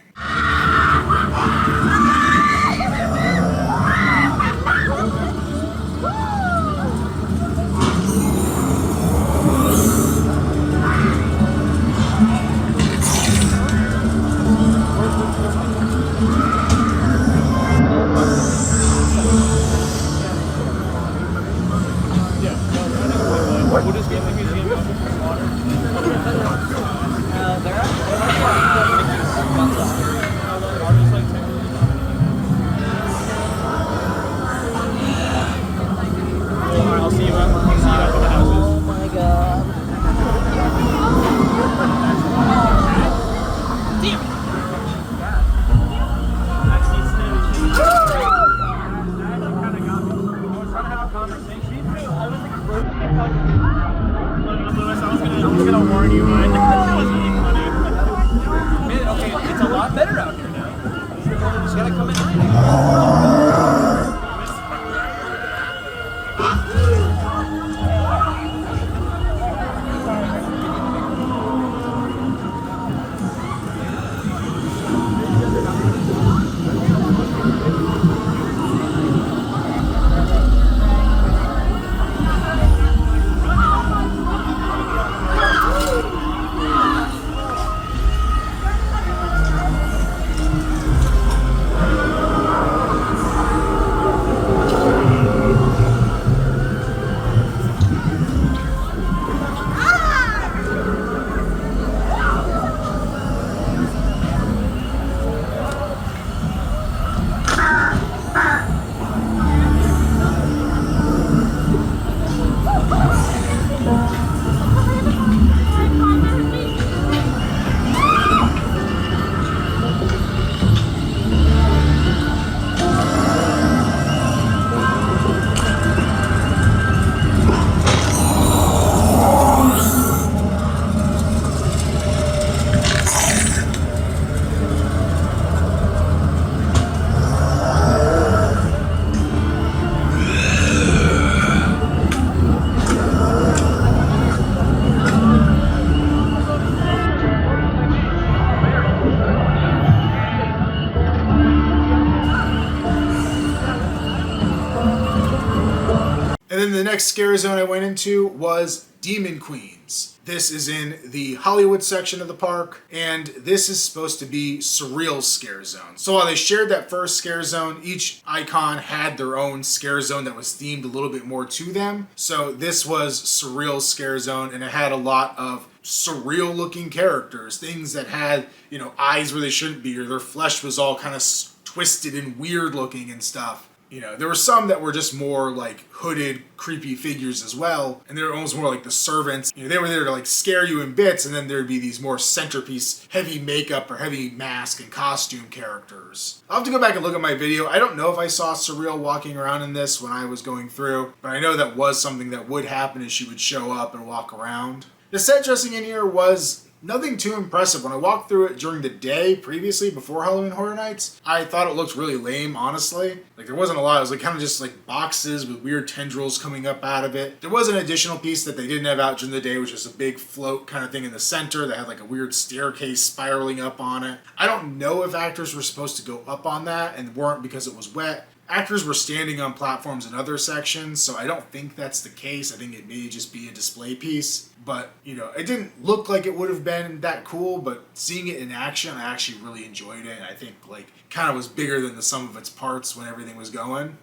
then the next scare zone I went into was Demon Queens. This is in the Hollywood section of the park, and this is supposed to be surreal scare zone. So while they shared that first scare zone, each icon had their own scare zone that was themed a little bit more to them. So this was surreal scare zone, and it had a lot of surreal looking characters, things that had, eyes where they shouldn't be, or their flesh was all kind of twisted and weird looking and stuff. There were some that were just more like hooded, creepy figures as well, and they were almost more like the servants. They were there to like scare you in bits, and then there'd be these more centerpiece, heavy makeup or heavy mask and costume characters. I'll have to go back and look at my video. I don't know if I saw Surreal walking around in this when I was going through, but I know that was something that would happen as she would show up and walk around. The set dressing in here was nothing too impressive. When I walked through it during the day previously, before Halloween Horror Nights, I thought it looked really lame, honestly. Like, there wasn't a lot. It was like kind of just like boxes with weird tendrils coming up out of it. There was an additional piece that they didn't have out during the day, which was a big float kind of thing in the center that had like a weird staircase spiraling up on it. I don't know if actors were supposed to go up on that and weren't because it was wet. Actors were standing on platforms in other sections, so I don't think that's the case. I think it may just be a display piece. But, it didn't look like it would have been that cool, but seeing it in action, I actually really enjoyed it. And I think, kind of was bigger than the sum of its parts when everything was going.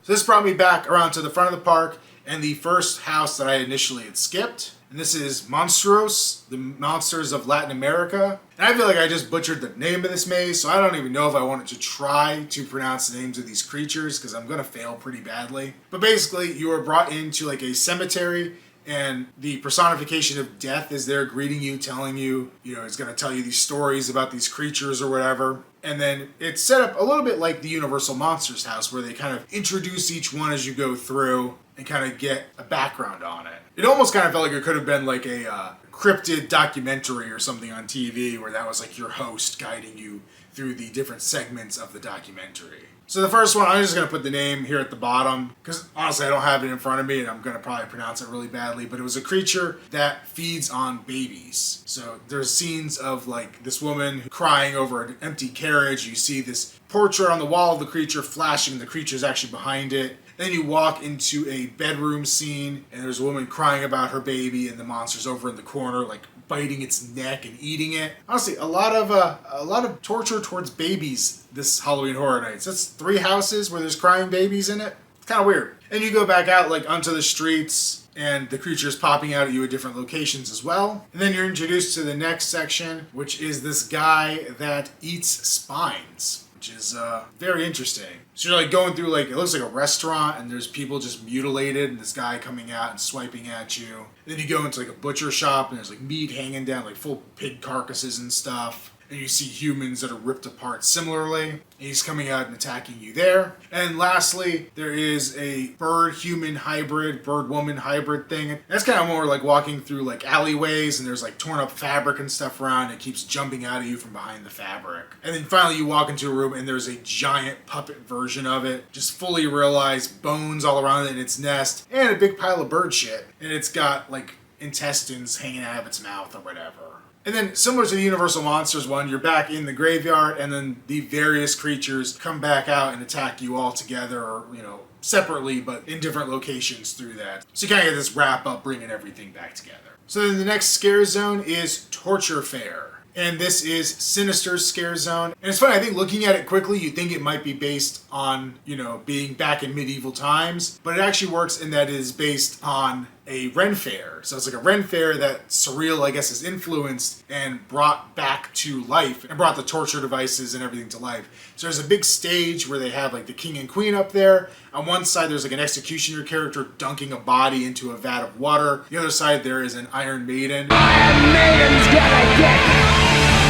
So this brought me back around to the front of the park and the first house that I initially had skipped. And this is Monstruos, the monsters of Latin America. And I feel like I just butchered the name of this maze, so I don't even know if I wanted to try to pronounce the names of these creatures, because I'm going to fail pretty badly. But basically, you are brought into like a cemetery, and the personification of death is there greeting you, telling you, it's going to tell you these stories about these creatures or whatever. And then it's set up a little bit like the Universal Monsters house, where they kind of introduce each one as you go through and kind of get a background on it. It almost kind of felt like it could have been like a cryptid documentary or something on TV, where that was like your host guiding you through the different segments of the documentary. So the first one, I'm just going to put the name here at the bottom, because honestly I don't have it in front of me and I'm going to probably pronounce it really badly, but it was a creature that feeds on babies. So there's scenes of like this woman crying over an empty carriage. You see this portrait on the wall of the creature flashing, the creature's actually behind it. Then you walk into a bedroom scene and there's a woman crying about her baby and the monster's over in the corner like biting its neck and eating it. Honestly, a lot of torture towards babies this Halloween Horror Nights. That's 3 houses where there's crying babies in it. It's kind of weird. And you go back out like onto the streets and the creature's popping out at you at different locations as well. And then you're introduced to the next section, which is this guy that eats spines, which is very interesting. So you're like going through like, it looks like a restaurant and there's people just mutilated and this guy coming out and swiping at you. And then you go into like a butcher shop and there's like meat hanging down, like full pig carcasses and stuff. and you see humans that are ripped apart similarly, and he's coming out and attacking you there. And lastly, there is a bird-human hybrid, bird-woman hybrid thing. That's kind of more like walking through like alleyways, and there's like torn up fabric and stuff around, and it keeps jumping out at you from behind the fabric. And then finally you walk into a room and there's a giant puppet version of it, just fully realized, bones all around it in its nest, and a big pile of bird shit. And it's got like intestines hanging out of its mouth or whatever. And then, similar to the Universal Monsters one, you're back in the graveyard, and then the various creatures come back out and attack you all together, or, you know, separately, but in different locations through that. So you kind of get this wrap up, bringing everything back together. So then the next scare zone is Torture Fair. And this is Sinister's scare zone. And it's funny, I think looking at it quickly, you think it might be based on, you know, being back in medieval times, but it actually works in that it is based on a Ren Fair. So it's like a Ren Fair that Surreal, I guess, has influenced and brought back to life and brought the torture devices and everything to life. So there's a big stage where they have like the king and queen up there. On one side, there's like an executioner character dunking a body into a vat of water. The other side, there is an Iron Maiden.
Iron Maiden's gonna get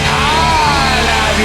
all of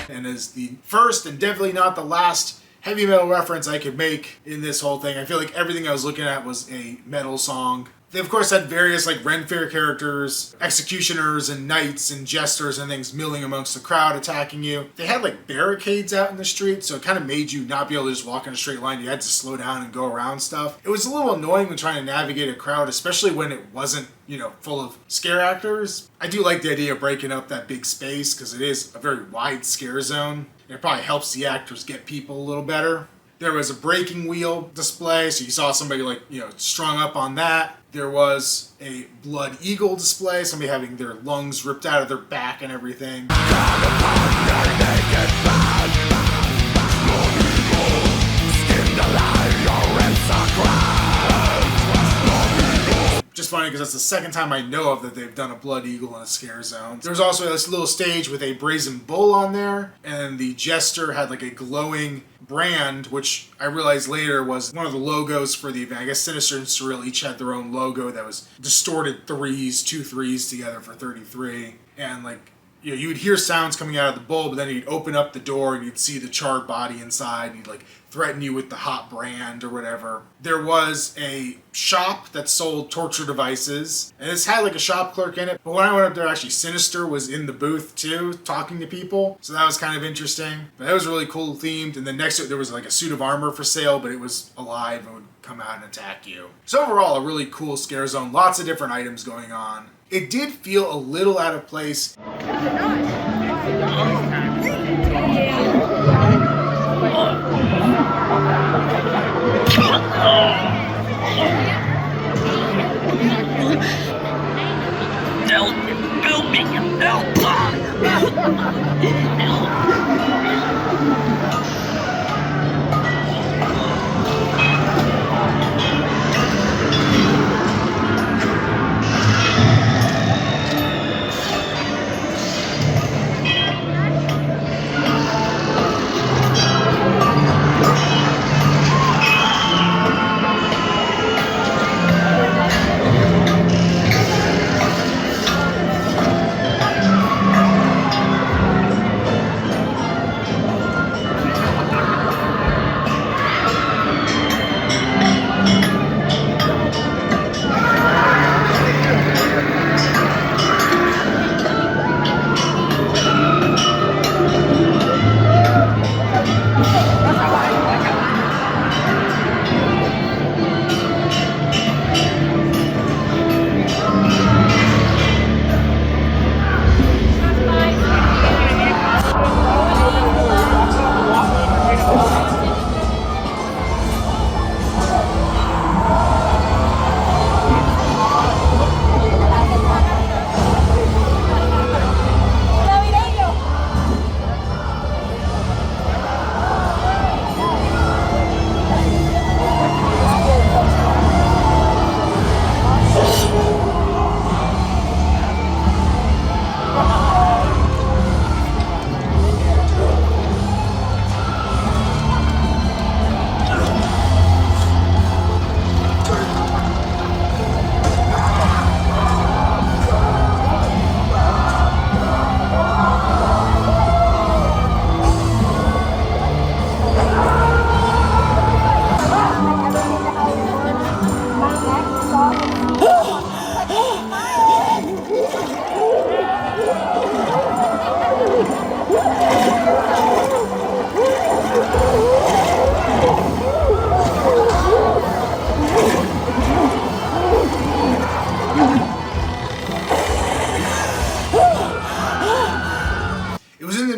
you.
And as the first and definitely not the last heavy metal reference I could make in this whole thing, I feel like everything I was looking at was a metal song. They of course had various like Ren Fair characters, executioners and knights and jesters and things milling amongst the crowd attacking you. They had like barricades out in the street, so it kind of made you not be able to just walk in a straight line. You had to slow down and go around stuff. It was a little annoying when trying to navigate a crowd, especially when it wasn't, you know, full of scare actors. I do like the idea of breaking up that big space because it is a very wide scare zone. It probably helps the actors get people a little better. There was a breaking wheel display, so you saw somebody like, you know, strung up on that. There was a blood eagle display, somebody having their lungs ripped out of their back and everything. Just funny because that's the second time I know of that they've done a blood eagle in a scare zone. There was also this little stage with a brazen bull on there, and the jester had like a glowing brand, which I realized later was one of the logos for the event. I guess Sinister and Surreal each had their own logo that was distorted threes, 2 3s together for 33. And like, you know, you would hear sounds coming out of the bull, but then he'd open up the door and you'd see the charred body inside, and he'd like threaten you with the hot brand or whatever. There was a shop that sold torture devices, and this had like a shop clerk in it, but when I went up there, actually Sinister was in the booth too, talking to people, so that was kind of interesting. But that was really cool themed, and then next to it there was like a suit of armor for sale, but it was alive and would come out and attack you. So overall, a really cool scare zone, lots of different items going on. It did feel a little out of place.
Help me! Help!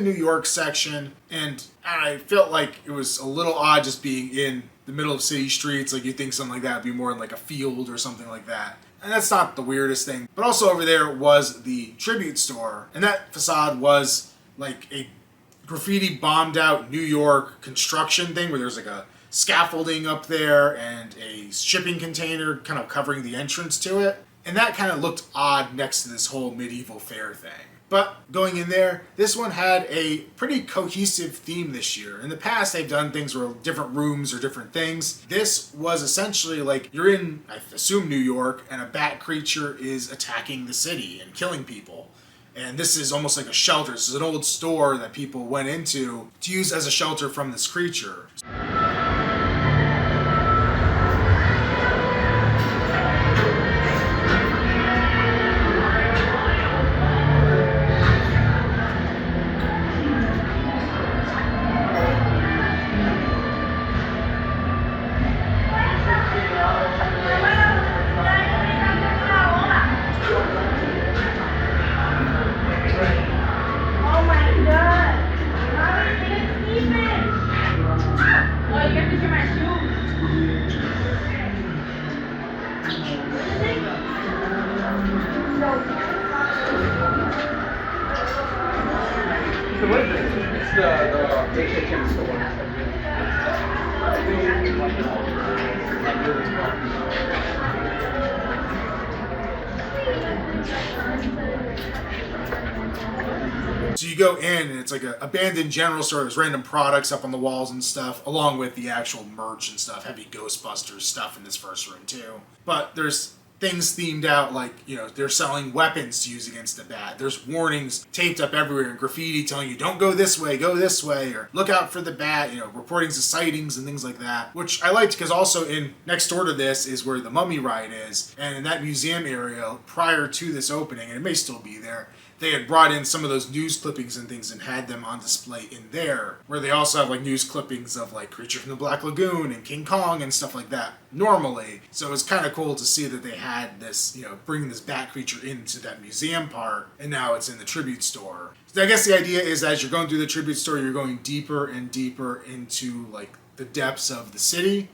New York section, and I felt like it was a little odd just being in the middle of city streets. Like, you'd think something like that would be more in like a field or something like that. And that's not the weirdest thing. But also over there was the tribute store, and that facade was like a graffiti bombed out New York construction thing where there's like a scaffolding up there and a shipping container kind of covering the entrance to it. And that kind of looked odd next to this whole medieval fair thing. But going in there, this one had a pretty cohesive theme this year. In the past, they've done things where different rooms or different things. This was essentially like you're in, I assume, New York, and a bat creature is attacking the city and killing people. And this is almost like a shelter. This is an old store that people went into to use as a shelter from this creature. So you go in and it's like an abandoned general store. There's random products up on the walls and stuff, along with the actual merch and stuff. Heavy Ghostbusters stuff in this first room too. But there's things themed out like, you know, they're selling weapons to use against the bat. There's warnings taped up everywhere and graffiti telling you don't go this way, or look out for the bat, you know, reportings of sightings and things like that. Which I liked because also in next door to this is where the Mummy ride is. And in that museum area prior to this opening, and it may still be there, they had brought in some of those news clippings and things and had them on display in there, where they also have like news clippings of like Creature from the Black Lagoon and King Kong and stuff like that normally. So it was kind of cool to see that they had this, you know, bringing this bat creature into that museum part, and now it's in the tribute store. So I guess the idea is as you're going through the tribute store, you're going deeper and deeper into like the depths of the city.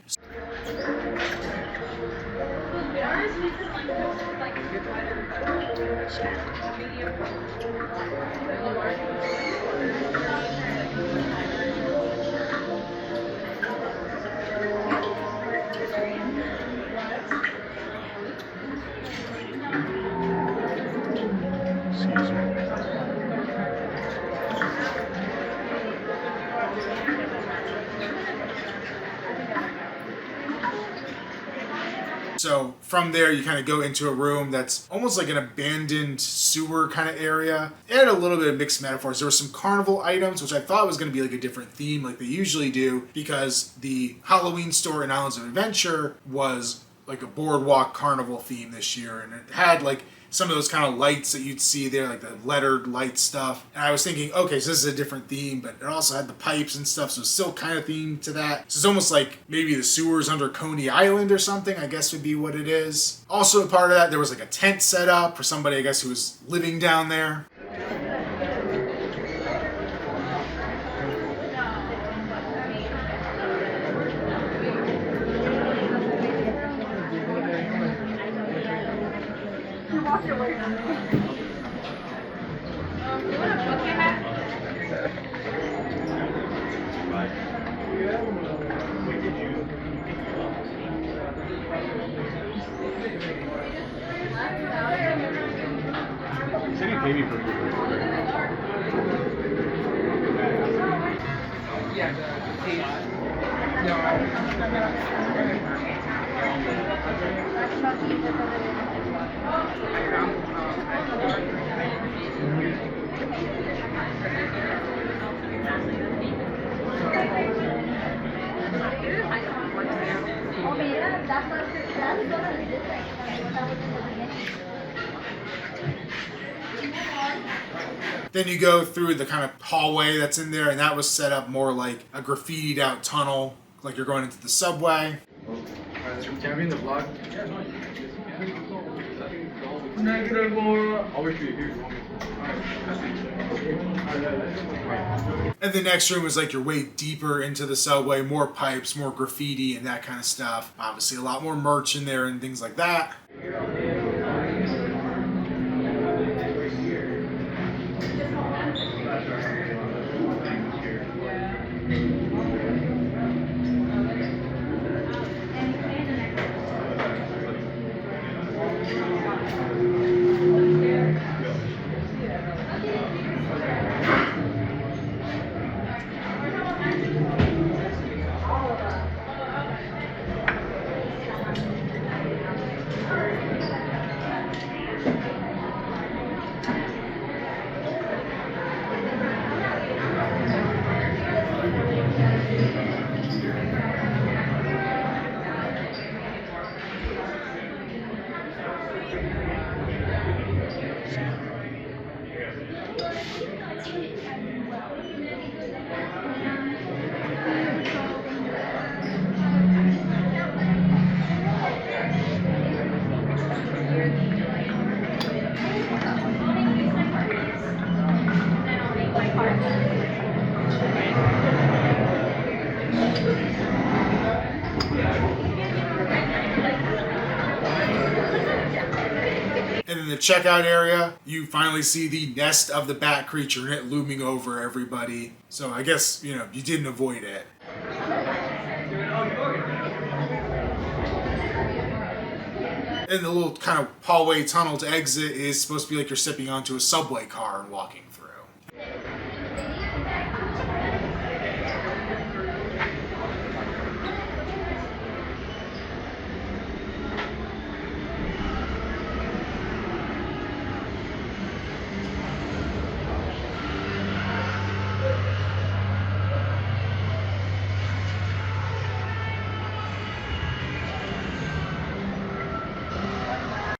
So from there, you kind of go into a room that's almost like an abandoned sewer kind of area. It had a little bit of mixed metaphors. There were some carnival items, which I thought was going to be like a different theme like they usually do, because the Halloween store in Islands of Adventure was like a boardwalk carnival theme this year. And it had like some of those kind of lights that you'd see there, like the lettered light stuff. And I was thinking, okay, so this is a different theme, but it also had the pipes and stuff, so it's still kind of themed to that. So it's almost like maybe the sewers under Coney Island or something, I guess would be what it is. Also a part of that, there was like a tent set up for somebody, I guess, who was living down there. Then you go through the kind of hallway that's in there, and that was set up more like a graffitied out tunnel, like you're going into the subway.
So can I be in the vlog? I'll wait for you here.
And the next room is like you're way deeper into the subway, more pipes, more graffiti and that kind of stuff. Obviously a lot more merch in there and things like that. And in the checkout area, you finally see the nest of the bat creature and it looming over everybody. So I guess, you know, you didn't avoid it. And the little kind of hallway tunnel to exit is supposed to be like you're stepping onto a subway car and walking through.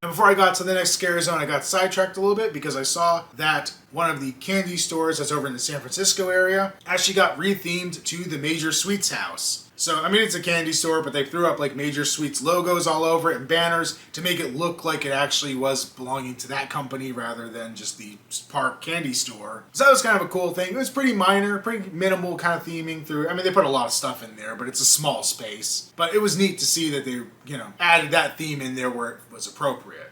Before I got to the next scare zone, I got sidetracked a little bit because I saw that one of the candy stores that's over in the San Francisco area actually got rethemed to the Major Sweets house. So, I mean, it's a candy store, but they threw up like Major Sweets logos all over it and banners to make it look like it actually was belonging to that company rather than just the park candy store. So that was kind of a cool thing. It was pretty minor, pretty minimal kind of theming through. I mean, they put a lot of stuff in there, but it's a small space. But it was neat to see that they, you know, added that theme in there where it was appropriate.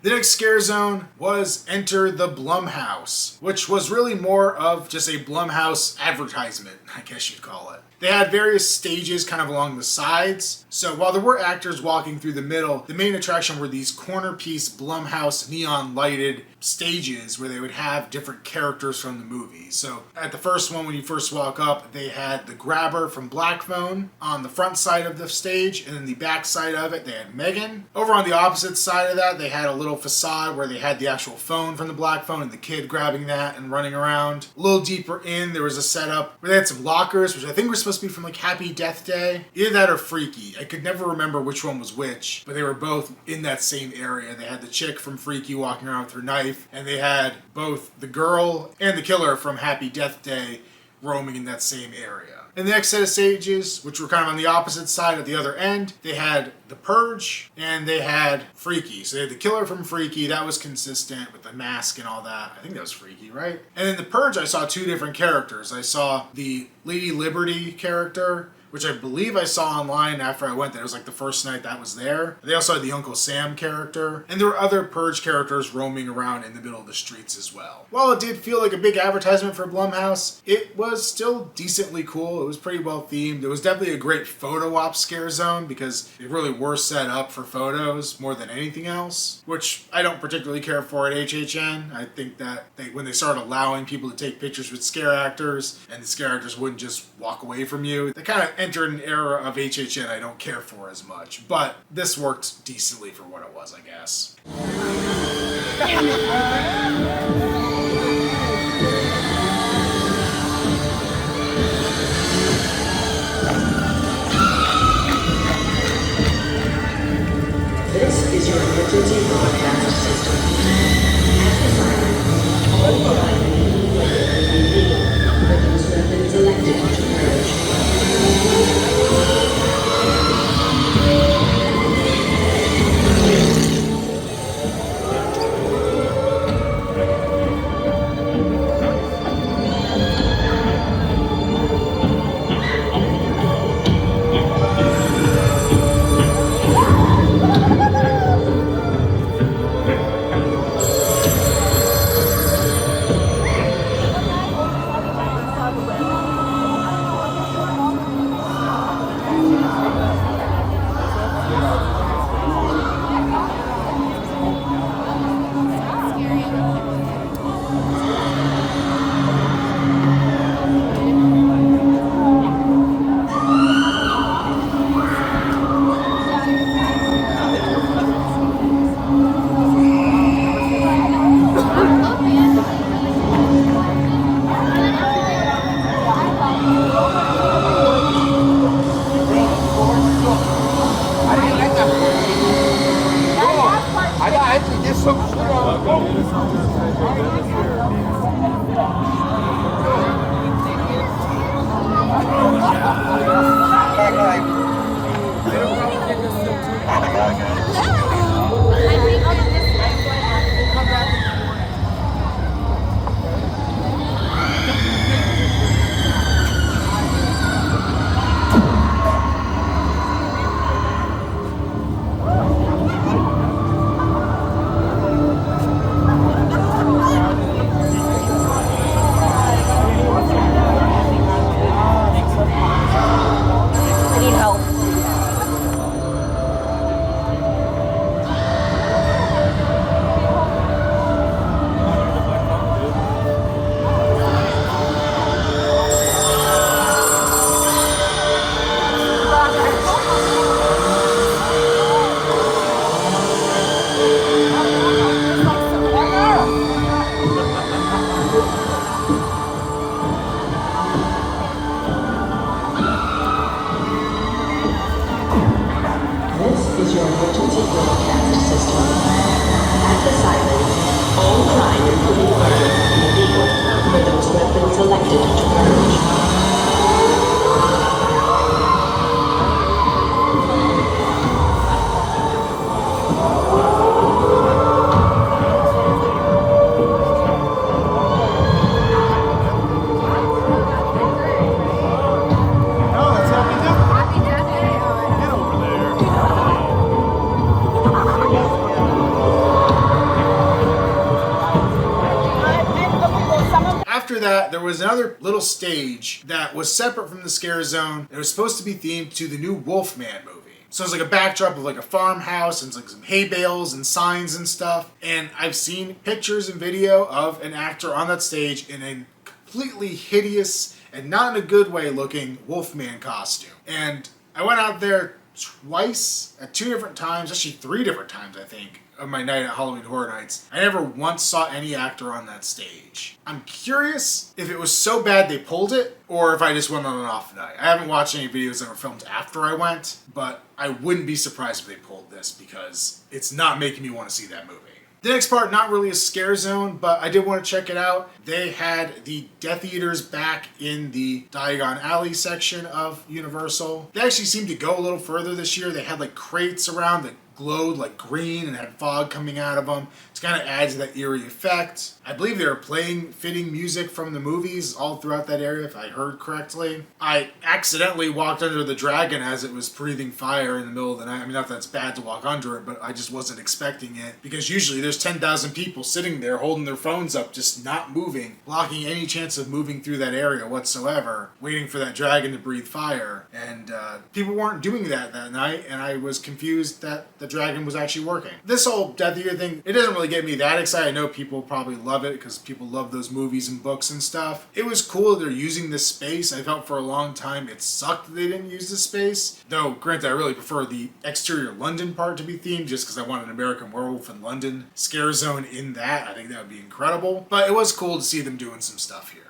The next scare zone was Enter the Blumhouse, which was really more of just a Blumhouse advertisement, I guess you'd call it. They had various stages kind of along the sides, so while there were actors walking through the middle, the main attraction were these corner piece Blumhouse neon lighted stages where they would have different characters from the movie. So at the first one, when you first walk up, they had the Grabber from Black Phone on the front side of the stage, and then the back side of it, they had Megan. Over on the opposite side of that, they had a little facade where they had the actual phone from the Black Phone and the kid grabbing that and running around. A little deeper in, there was a setup where they had some lockers, which I think were supposed to be from like Happy Death Day. Either that or Freaky. I could never remember which one was which, but they were both in that same area. They had the chick from Freaky walking around with her knife, and they had both the girl and the killer from Happy Death Day roaming in that same area. In the next set of stages, which were kind of on the opposite side at the other end, they had The Purge and they had Freaky. So they had the killer from Freaky, that was consistent with the mask and all that. I think that was Freaky, right? And in The Purge, I saw two different characters. I saw the Lady Liberty character, which I believe I saw online after I went there. It was like the first night that was there. They also had the Uncle Sam character, and there were other Purge characters roaming around in the middle of the streets as well. While it did feel like a big advertisement for Blumhouse, it was still decently cool. It was pretty well themed. It was definitely a great photo op scare zone because it really were set up for photos more than anything else, which I don't particularly care for at HHN. I think that when they started allowing people to take pictures with scare actors and the scare actors wouldn't just walk away from you, they kind of entered an era of HHN I don't care for as much. But this worked decently for what it was, I guess.
This is your emergency broadcast system. At the siren, all lines will be revealed for those who have been selected to purge.
That, there was another little stage that was separate from the scare zone. It was supposed to be themed to the new Wolfman movie. So it's like a backdrop of like a farmhouse and it's like some hay bales and signs and stuff. And I've seen pictures and video of an actor on that stage in a completely hideous and not in a good way looking Wolfman costume. And I went out there twice at 2 different times, actually 3 different times I think, of my night at Halloween Horror Nights. I never once saw any actor on that stage. I'm curious if it was so bad they pulled it, or if I just went on an off night. I haven't watched any videos that were filmed after I went, but I wouldn't be surprised if they pulled this because it's not making me want to see that movie. The next part, not really a scare zone, but I did want to check it out. They had the Deatheaters back in the Diagon Alley section of Universal. They actually seemed to go a little further this year. They had like crates around that glowed like green and had fog coming out of them to kind of add to that eerie effect. I believe they were playing fitting music from the movies all throughout that area, if I heard correctly. I accidentally walked under the dragon as it was breathing fire in the middle of the night. I mean, not that it's bad to walk under it, but I just wasn't expecting it, because usually there's 10,000 people sitting there holding their phones up, just not moving, blocking any chance of moving through that area whatsoever, waiting for that dragon to breathe fire. And people weren't doing that night, and I was confused that the dragon was actually working. This whole Death Eater thing, it doesn't really get me that excited. I know people probably love it because people love those movies and books and stuff. It was cool that they're using this space. I felt for a long time it sucked that they didn't use this space. Though, granted, I really prefer the exterior London part to be themed, just because I want an American Werewolf in London scare zone in that. I think that would be incredible. But it was cool to see them doing some stuff here.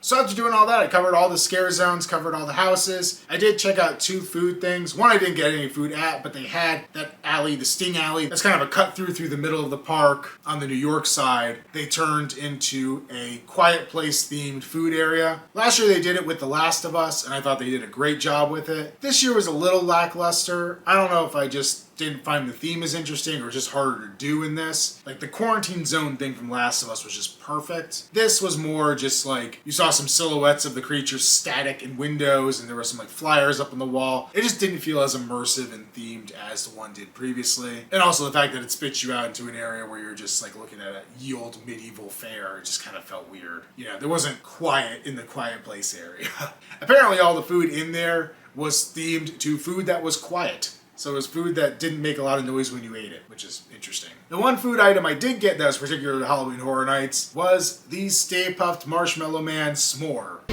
So after doing all that, I covered all the scare zones, covered all the houses. I did check out 2 food things. One I didn't get any food at, but they had that alley, the Sting Alley. That's kind of a cut through the middle of the park on the New York side. They turned into a Quiet Place themed food area. Last year they did it with The Last of Us, and I thought they did a great job with it. This year was a little lackluster. I don't know if I just didn't find the theme as interesting or just harder to do in this. Like the quarantine zone thing from Last of Us was just perfect. This was more just like, you saw some silhouettes of the creatures static in windows, and there were some like flyers up on the wall. It just didn't feel as immersive and themed as the one did previously. And also the fact that it spits you out into an area where you're just like looking at a ye old medieval fair, it just kind of felt weird. You know, there wasn't quiet in the Quiet Place area. Apparently all the food in there was themed to food that was quiet. So it was food that didn't make a lot of noise when you ate it, which is interesting. The one food item I did get that was particular to Halloween Horror Nights was the Stay Puft Marshmallow Man S'more.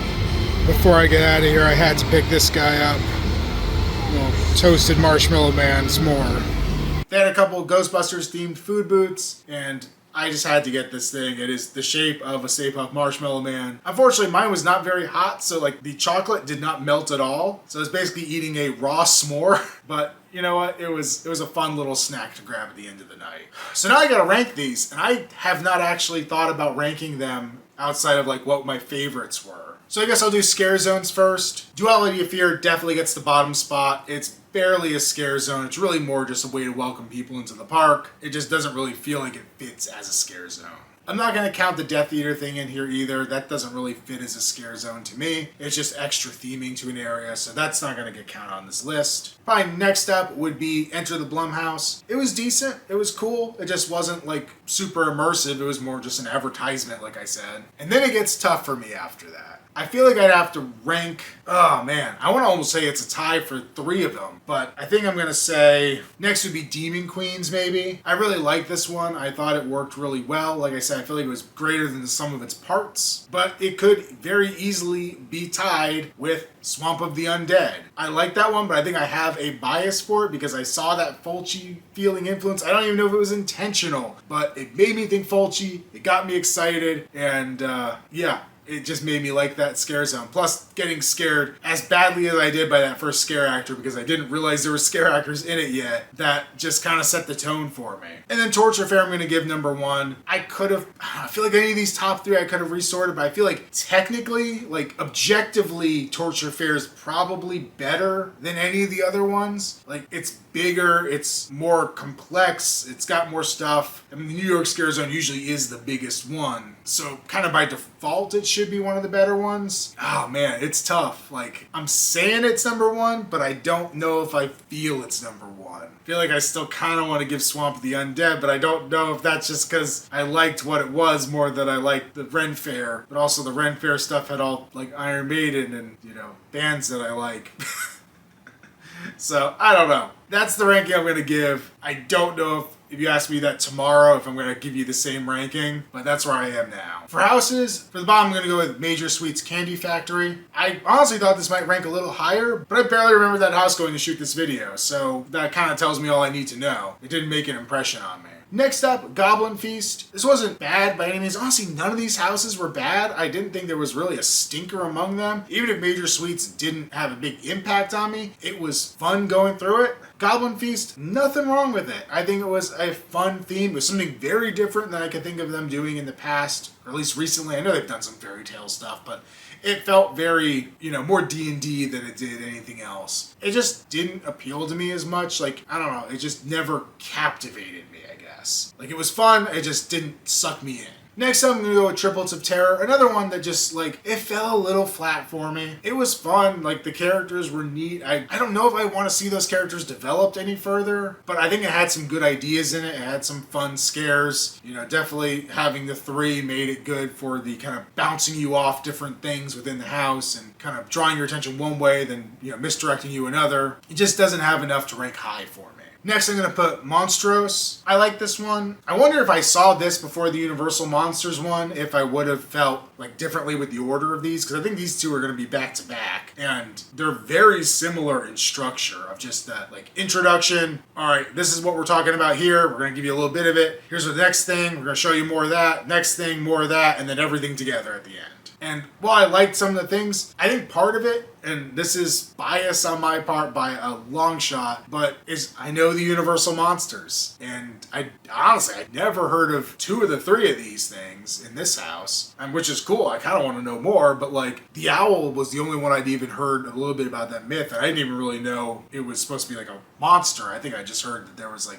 Before I get out of here, I had to pick this guy up. Little toasted Marshmallow Man S'more. They had a couple of Ghostbusters themed food booths, and I just had to get this thing. It is the shape of a Stay Puft Marshmallow Man. Unfortunately, mine was not very hot, so like the chocolate did not melt at all. So I was basically eating a raw s'more, but you know what? It was a fun little snack to grab at the end of the night. So now I gotta rank these, and I have not actually thought about ranking them outside of like what my favorites were. So I guess I'll do scare zones first. Duality of Fear definitely gets the bottom spot. It's barely a scare zone. It's really more just a way to welcome people into the park. It just doesn't really feel like it fits as a scare zone. I'm not going to count the Death Eater thing in here either. That doesn't really fit as a scare zone to me. It's just extra theming to an area, so that's not going to get counted on this list. Probably next up would be Enter the Blumhouse. It was decent. It was cool. It just wasn't like super immersive. It was more just an advertisement, like I said. And then it gets tough for me after that. I feel like I'd have to rank, oh man, I want to almost say it's a tie for 3 of them, but I think I'm going to say next would be Demon Queens maybe. I really like this one. I thought it worked really well. Like I said, I feel like it was greater than the sum of its parts, but it could very easily be tied with Swamp of the Undead. I like that one, but I think I have a bias for it because I saw that Fulci feeling influence. I don't even know if it was intentional, but it made me think Fulci. It got me excited, and yeah. it just made me like that scare zone. Plus, getting scared as badly as I did by that first scare actor because I didn't realize there were scare actors in it yet, that just kind of set the tone for me. And then Torture Fair I'm going to give number 1. I feel like any of these top 3 I could have resorted, but I feel like technically, like objectively, Torture Fair is probably better than any of the other ones. Like, it's bigger, it's more complex, it's got more stuff. I mean, the New York Scare Zone usually is the biggest one, so kind of by default it should be one of the better ones. Oh man, it's tough. Like, I'm saying it's number 1, but I don't know if I feel it's number 1. I feel like I still kind of want to give Swamp of the Undead, but I don't know if that's just because I liked what it was more than I liked the Ren Fair. But also the Ren Fair stuff had all like Iron Maiden and, you know, bands that I like. So, I don't know. That's the ranking I'm going to give. I don't know if you ask me that tomorrow, if I'm going to give you the same ranking, but that's where I am now. For houses, for the bottom, I'm going to go with Major Sweets Candy Factory. I honestly thought this might rank a little higher, but I barely remember that house going to shoot this video, so that kind of tells me all I need to know. It didn't make an impression on me. Next up, Goblin Feast. This wasn't bad by any means. Honestly, none of these houses were bad. I didn't think there was really a stinker among them. Even if Major Sweets didn't have a big impact on me, it was fun going through it. Goblin Feast, nothing wrong with it. I think it was a fun theme. It was something very different than I could think of them doing in the past, or at least recently. I know they've done some fairy tale stuff, but it felt very, more D&D than it did anything else. It just didn't appeal to me as much. Like, I don't know, it just never captivated me, I guess. Like, it was fun, it just didn't suck me in. Next up, I'm going to go with Triplets of Terror. Another one that just, it fell a little flat for me. It was fun. The characters were neat. I don't know if I want to see those characters developed any further, but I think it had some good ideas in it. It had some fun scares. Definitely having the 3 made it good for the kind of bouncing you off different things within the house and kind of drawing your attention one way, then, misdirecting you another. It just doesn't have enough to rank high for me. Next, I'm going to put Monstruos. I like this one. I wonder if I saw this before the Universal Monsters one, if I would have felt differently with the order of these, because I think these 2 are going to be back to back, and they're very similar in structure of just that introduction. All right, this is what we're talking about here. We're going to give you a little bit of it. Here's the next thing. We're going to show you more of that. Next thing, more of that, and then everything together at the end. And while I liked some of the things, I think part of it, and this is bias on my part by a long shot, but I know the Universal Monsters. And honestly, I'd never heard of 2 of the 3 of these things in this house, which is cool. I kind of want to know more, but the owl was the only one I'd even heard a little bit about that myth. And I didn't even really know it was supposed to be a monster. I think I just heard that there was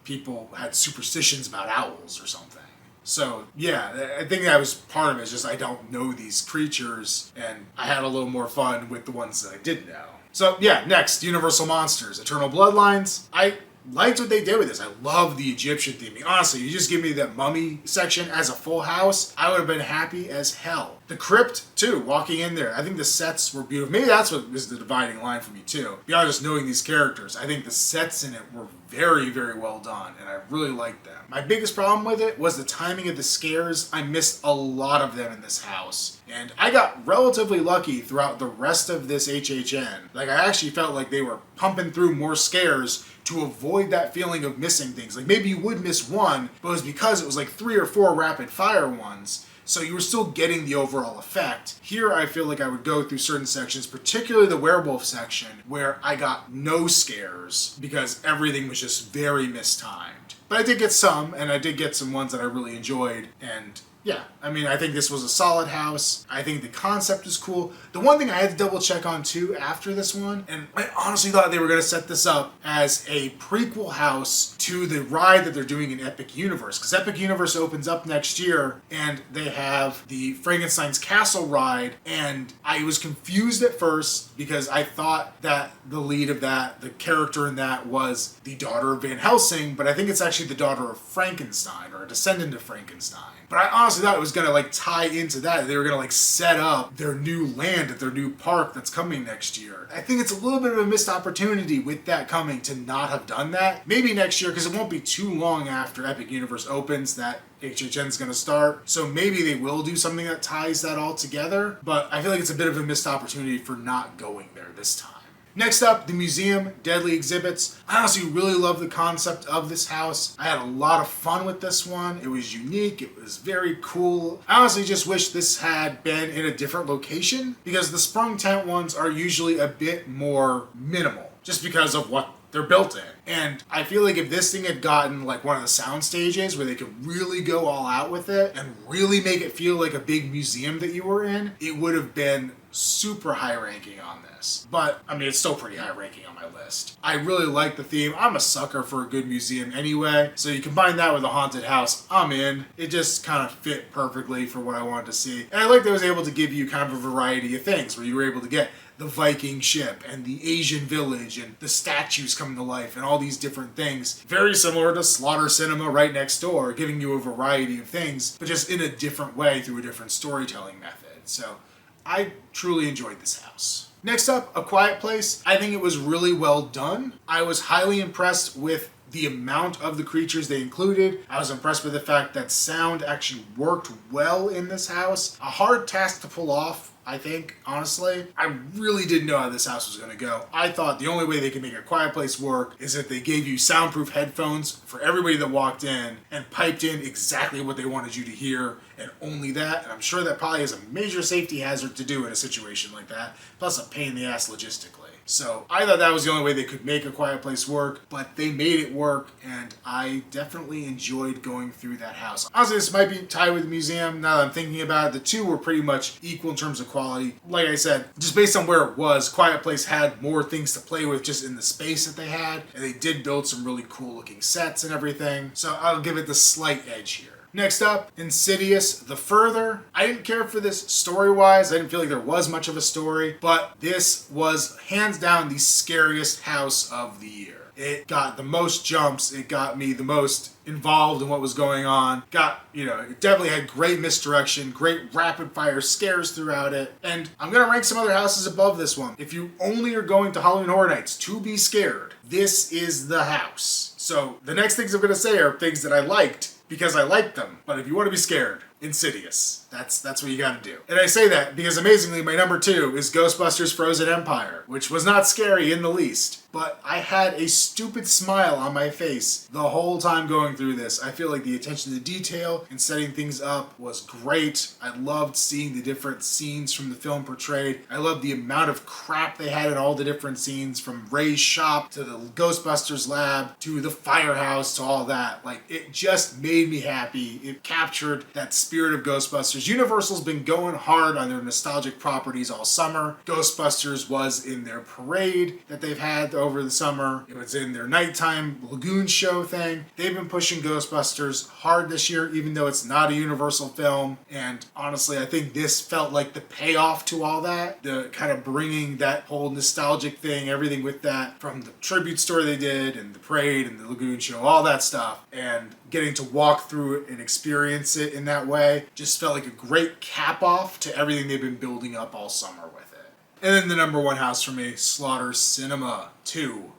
people had superstitions about owls or something. So, yeah, I think that was part of it. It's just I don't know these creatures, and I had a little more fun with the ones that I did know. So, yeah, next, Universal Monsters, Eternal Bloodlines. I liked what they did with this. I love the Egyptian theming. Honestly, you just give me that mummy section as a full house, I would have been happy as hell. The crypt, too, walking in there. I think the sets were beautiful. Maybe that's what was the dividing line for me, too. Beyond just knowing these characters, I think the sets in it were very, very well done, and I really liked them. My biggest problem with it was the timing of the scares. I missed a lot of them in this house, and I got relatively lucky throughout the rest of this HHN. I actually felt like they were pumping through more scares to avoid that feeling of missing things. Maybe you would miss one, but it was because it was 3 or 4 rapid fire ones. So you were still getting the overall effect. Here I feel like I would go through certain sections, particularly the werewolf section, where I got no scares because everything was just very mistimed. But I did get some, and I did get some ones that I really enjoyed, and yeah, I think this was a solid house. I think the concept is cool. The one thing I had to double check on too after this one, and I honestly thought they were going to set this up as a prequel house to the ride that they're doing in Epic Universe, because Epic Universe opens up next year, and they have the Frankenstein's Castle ride, and I was confused at first because I thought that the lead of that, the character in that, was the daughter of Van Helsing, but I think it's actually the daughter of Frankenstein, or a descendant of Frankenstein. But I honestly thought it was going to tie into that. They were going to set up their new land at their new park that's coming next year. I think it's a little bit of a missed opportunity with that coming to not have done that. Maybe next year, because it won't be too long after Epic Universe opens that HHN's going to start. So maybe they will do something that ties that all together. But I feel like it's a bit of a missed opportunity for not going there this time. Next up, the museum, Deadly Exhibits. I honestly really love the concept of this house. I had a lot of fun with this one. It was unique. It was very cool. I honestly just wish this had been in a different location because the sprung tent ones are usually a bit more minimal just because of what they're built in. And I feel like if this thing had gotten like one of the sound stages where they could really go all out with it and really make it feel like a big museum that you were in, it would have been super high ranking on this. But I mean, it's still pretty high ranking on my list. I really like the theme. I'm a sucker for a good museum anyway. So you combine that with a haunted house, I'm in. It just kind of fit perfectly for what I wanted to see. And I like that it was able to give you kind of a variety of things where you were able to get the Viking ship and the Asian village and the statues coming to life and all these different things. Very similar to Slaughter Sinema right next door, giving you a variety of things, but just in a different way through a different storytelling method. So I truly enjoyed this house. Next up, A Quiet Place. I think it was really well done. I was highly impressed with the amount of the creatures they included. I was impressed with the fact that sound actually worked well in this house. A hard task to pull off, I think, honestly. I really didn't know how this house was going to go. I thought the only way they could make A Quiet Place work is if they gave you soundproof headphones for everybody that walked in and piped in exactly what they wanted you to hear and only that. And I'm sure that probably is a major safety hazard to do in a situation like that, plus a pain in the ass logistically. So I thought that was the only way they could make A Quiet Place work, but they made it work, and I definitely enjoyed going through that house. Honestly, this might be tied with the museum. Now that I'm thinking about it, the two were pretty much equal in terms of quality. Like I said, just based on where it was, Quiet Place had more things to play with just in the space that they had, and they did build some really cool looking sets and everything. So I'll give it the slight edge here. Next up, Insidious, The Further. I didn't care for this story-wise. I didn't feel like there was much of a story, but this was hands down the scariest house of the year. It got the most jumps. It got me the most involved in what was going on. It definitely had great misdirection, great rapid fire scares throughout it. And I'm gonna rank some other houses above this one. If you only are going to Halloween Horror Nights to be scared, this is the house. So the next things I'm gonna say are things that I liked because I liked them. But if you want to be scared, Insidious. That's what you gotta do. And I say that because amazingly, my number 2 is Ghostbusters Frozen Empire, which was not scary in the least. But I had a stupid smile on my face the whole time going through this. I feel like the attention to detail and setting things up was great. I loved seeing the different scenes from the film portrayed. I loved the amount of crap they had in all the different scenes, from Ray's shop to the Ghostbusters lab to the firehouse to all that. Like, it just made me happy. It captured that spirit of Ghostbusters. Universal's been going hard on their nostalgic properties all summer. Ghostbusters was in their parade that they've had over the summer. It was in their nighttime Lagoon show thing. They've been pushing Ghostbusters hard this year, even though it's not a Universal film. And honestly, I think this felt like the payoff to all that. The kind of bringing that whole nostalgic thing, everything with that, from the tribute story they did and the parade and the Lagoon show, all that stuff, and getting to walk through it and experience it in that way just felt like a great cap off to everything they've been building up all summer with it. And then the number 1 house for me, Slaughter Sinema 2.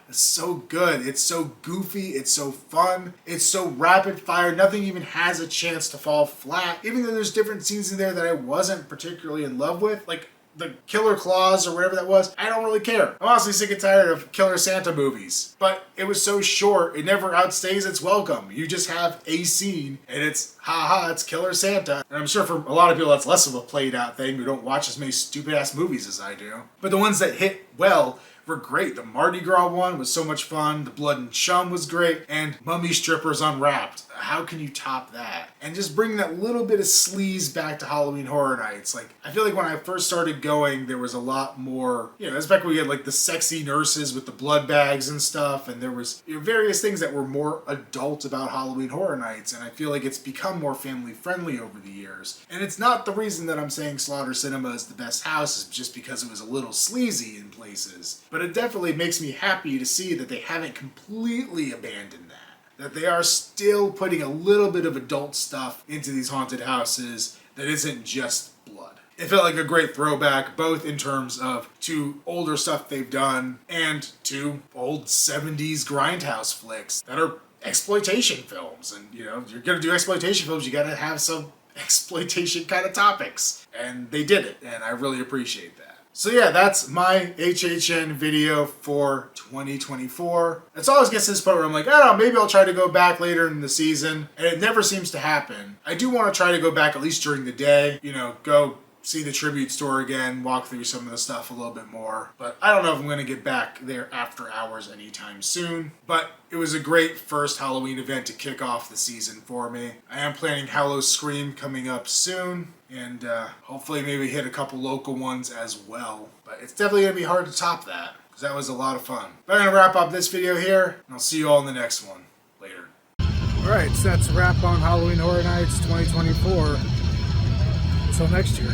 It's so good. It's so goofy. It's so fun. It's so rapid fire. Nothing even has a chance to fall flat. Even though there's different scenes in there that I wasn't particularly in love with, like the Killer Claws or whatever that was, I don't really care. I'm honestly sick and tired of Killer Santa movies. But it was so short, it never outstays its welcome. You just have a scene, and it's, it's Killer Santa. And I'm sure for a lot of people that's less of a played out thing who don't watch as many stupid ass movies as I do. But the ones that hit well were great. The Mardi Gras one was so much fun. The Blood and Chum was great. And Mummy Strippers Unwrapped. How can you top that? And just bring that little bit of sleaze back to Halloween Horror Nights. Like, I feel like when I first started going, there was a lot more, that's back when we had like the sexy nurses with the blood bags and stuff. And there was various things that were more adult about Halloween Horror Nights. And I feel like it's become more family friendly over the years. And it's not the reason that I'm saying Slaughter Sinema is the best house, it's just because it was a little sleazy in places. But it definitely makes me happy to see that they haven't completely abandoned that. That they are still putting a little bit of adult stuff into these haunted houses that isn't just blood. It felt like a great throwback, both in terms of to older stuff they've done and to old 70s grindhouse flicks that are exploitation films. And, you're going to do exploitation films, you got to have some exploitation kind of topics. And they did it, and I really appreciate that. So yeah, that's my HHN video for 2024. It's always gets to this point where I'm like, I don't know, maybe I'll try to go back later in the season, and it never seems to happen. I do want to try to go back at least during the day, you know, go see the tribute store again, walk through some of the stuff a little bit more. But I don't know if I'm going to get back there after hours anytime soon. But it was a great first Halloween event to kick off the season for me. I am planning Hallow Scream coming up soon, and hopefully maybe hit a couple local ones as well. But it's definitely going to be hard to top that, because that was a lot of fun. But I'm going to wrap up this video here, and I'll see you all in the next one. Later.
Alright, so that's a wrap on Halloween Horror Nights 2024. Until next year.